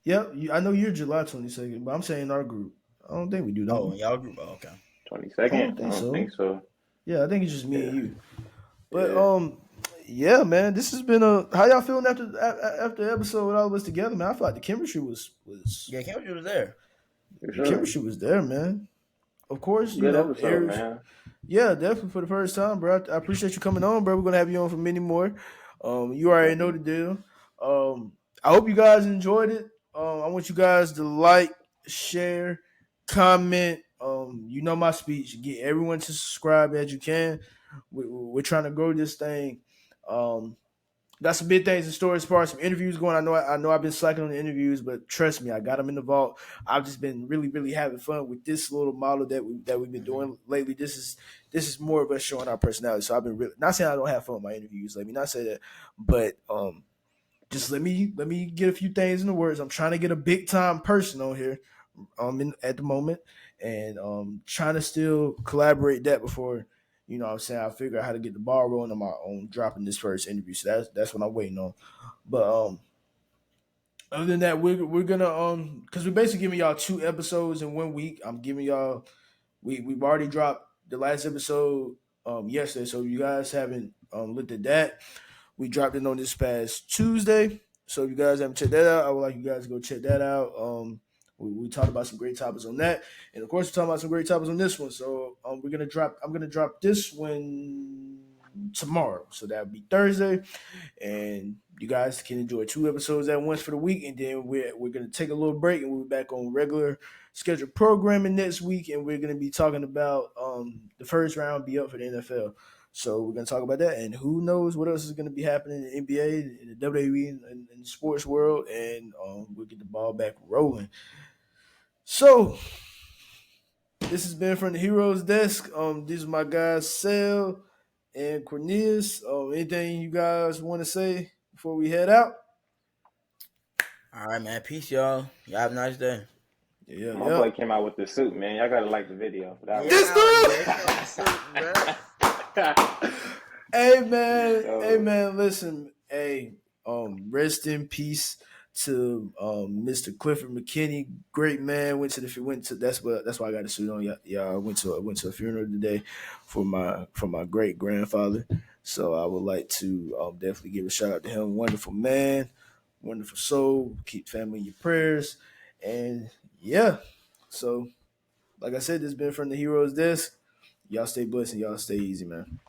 Speaker 1: Yep, I know you're July 22nd, but I'm saying our group. I don't think we do, don't
Speaker 2: Oh,
Speaker 1: we?
Speaker 2: and y'all group. Oh, okay.
Speaker 1: I
Speaker 3: 22nd?
Speaker 1: don't
Speaker 3: I
Speaker 1: think
Speaker 3: don't think
Speaker 1: so.
Speaker 3: so.
Speaker 1: Yeah, I think it's just me and
Speaker 3: Yeah,
Speaker 1: you. But
Speaker 3: yeah.
Speaker 1: yeah, man, this has been a how y'all feeling after the episode with all of us together, man? I feel like the chemistry was
Speaker 2: Yeah, Cambridge was there.
Speaker 3: For
Speaker 1: the
Speaker 3: sure.
Speaker 1: chemistry was there, man. Of course,
Speaker 3: Good episode,
Speaker 1: Erik.
Speaker 3: man.
Speaker 1: Yeah, definitely for the first time, bro. I appreciate you coming on, bro. We're gonna have you on for many more. You already know
Speaker 3: Definitely.
Speaker 1: the deal. I hope you guys enjoyed it. I want you guys to like, share, comment. You know my speech. Get everyone to subscribe as you can. We're trying to grow this thing. Um, got some big things in store as far as some interviews going. I know I've been slacking on the interviews, but trust me, I got them in the vault. I've just been really having fun with this little model that we've been
Speaker 2: Mm-hmm.
Speaker 1: doing lately. This is more of us showing our personality. So I've been really not saying I don't have fun with my interviews. Let me not say that, but just let me get a few things in the words. I'm trying to get a big time person on here at the moment, and trying to still collaborate that before what I'm saying I figure out how to get the ball rolling on my own dropping this first interview. So that's what I'm waiting on. But other than that, we're gonna because we're basically giving y'all 2 episodes in 1 week. I'm giving y'all we've already dropped the last episode yesterday, so if you guys haven't looked at that, we dropped it on this past Tuesday. So if you guys haven't checked that out, I would like you guys to go check that out. We talked about some great topics on that, and of course, we're talking about some great topics on this one. So we're gonna drop. I'm gonna drop this one tomorrow, so that'll be Thursday, and you guys can enjoy 2 episodes at once for the week, and then we're gonna take a little break, and we'll be back on regular scheduled programming next week, and we're gonna be talking about the first round be up for the NFL. So we're gonna talk about that, and who knows what else is gonna be happening in the NBA, in the WWE, in the sports world, and we'll get the ball back rolling. So this has been from the Heroes Desk. These are my guys, Sel and Corneius. Anything you guys want to say before we head out?
Speaker 2: All right, man. Peace, y'all. Y'all have a nice day.
Speaker 1: Yeah,
Speaker 3: My
Speaker 1: yeah.
Speaker 3: boy came out with the suit, man. Y'all gotta like the video. That was
Speaker 1: This
Speaker 2: Yeah,
Speaker 3: hard.
Speaker 2: yeah. He
Speaker 1: dude.
Speaker 2: got the suit, bro.
Speaker 3: For
Speaker 1: Hey
Speaker 3: sure.
Speaker 1: man, listen, hey, rest in peace to Mr. Clifford McKinney, great man. Went to that's why I got a suit on. Yeah, yeah. I went to a funeral today for my great grandfather. So I would like to definitely give a shout out to him. Wonderful man, wonderful soul. Keep family in your prayers, and yeah. So like I said, this has been from the Heroes Desk. Y'all stay blessed and y'all stay easy, man.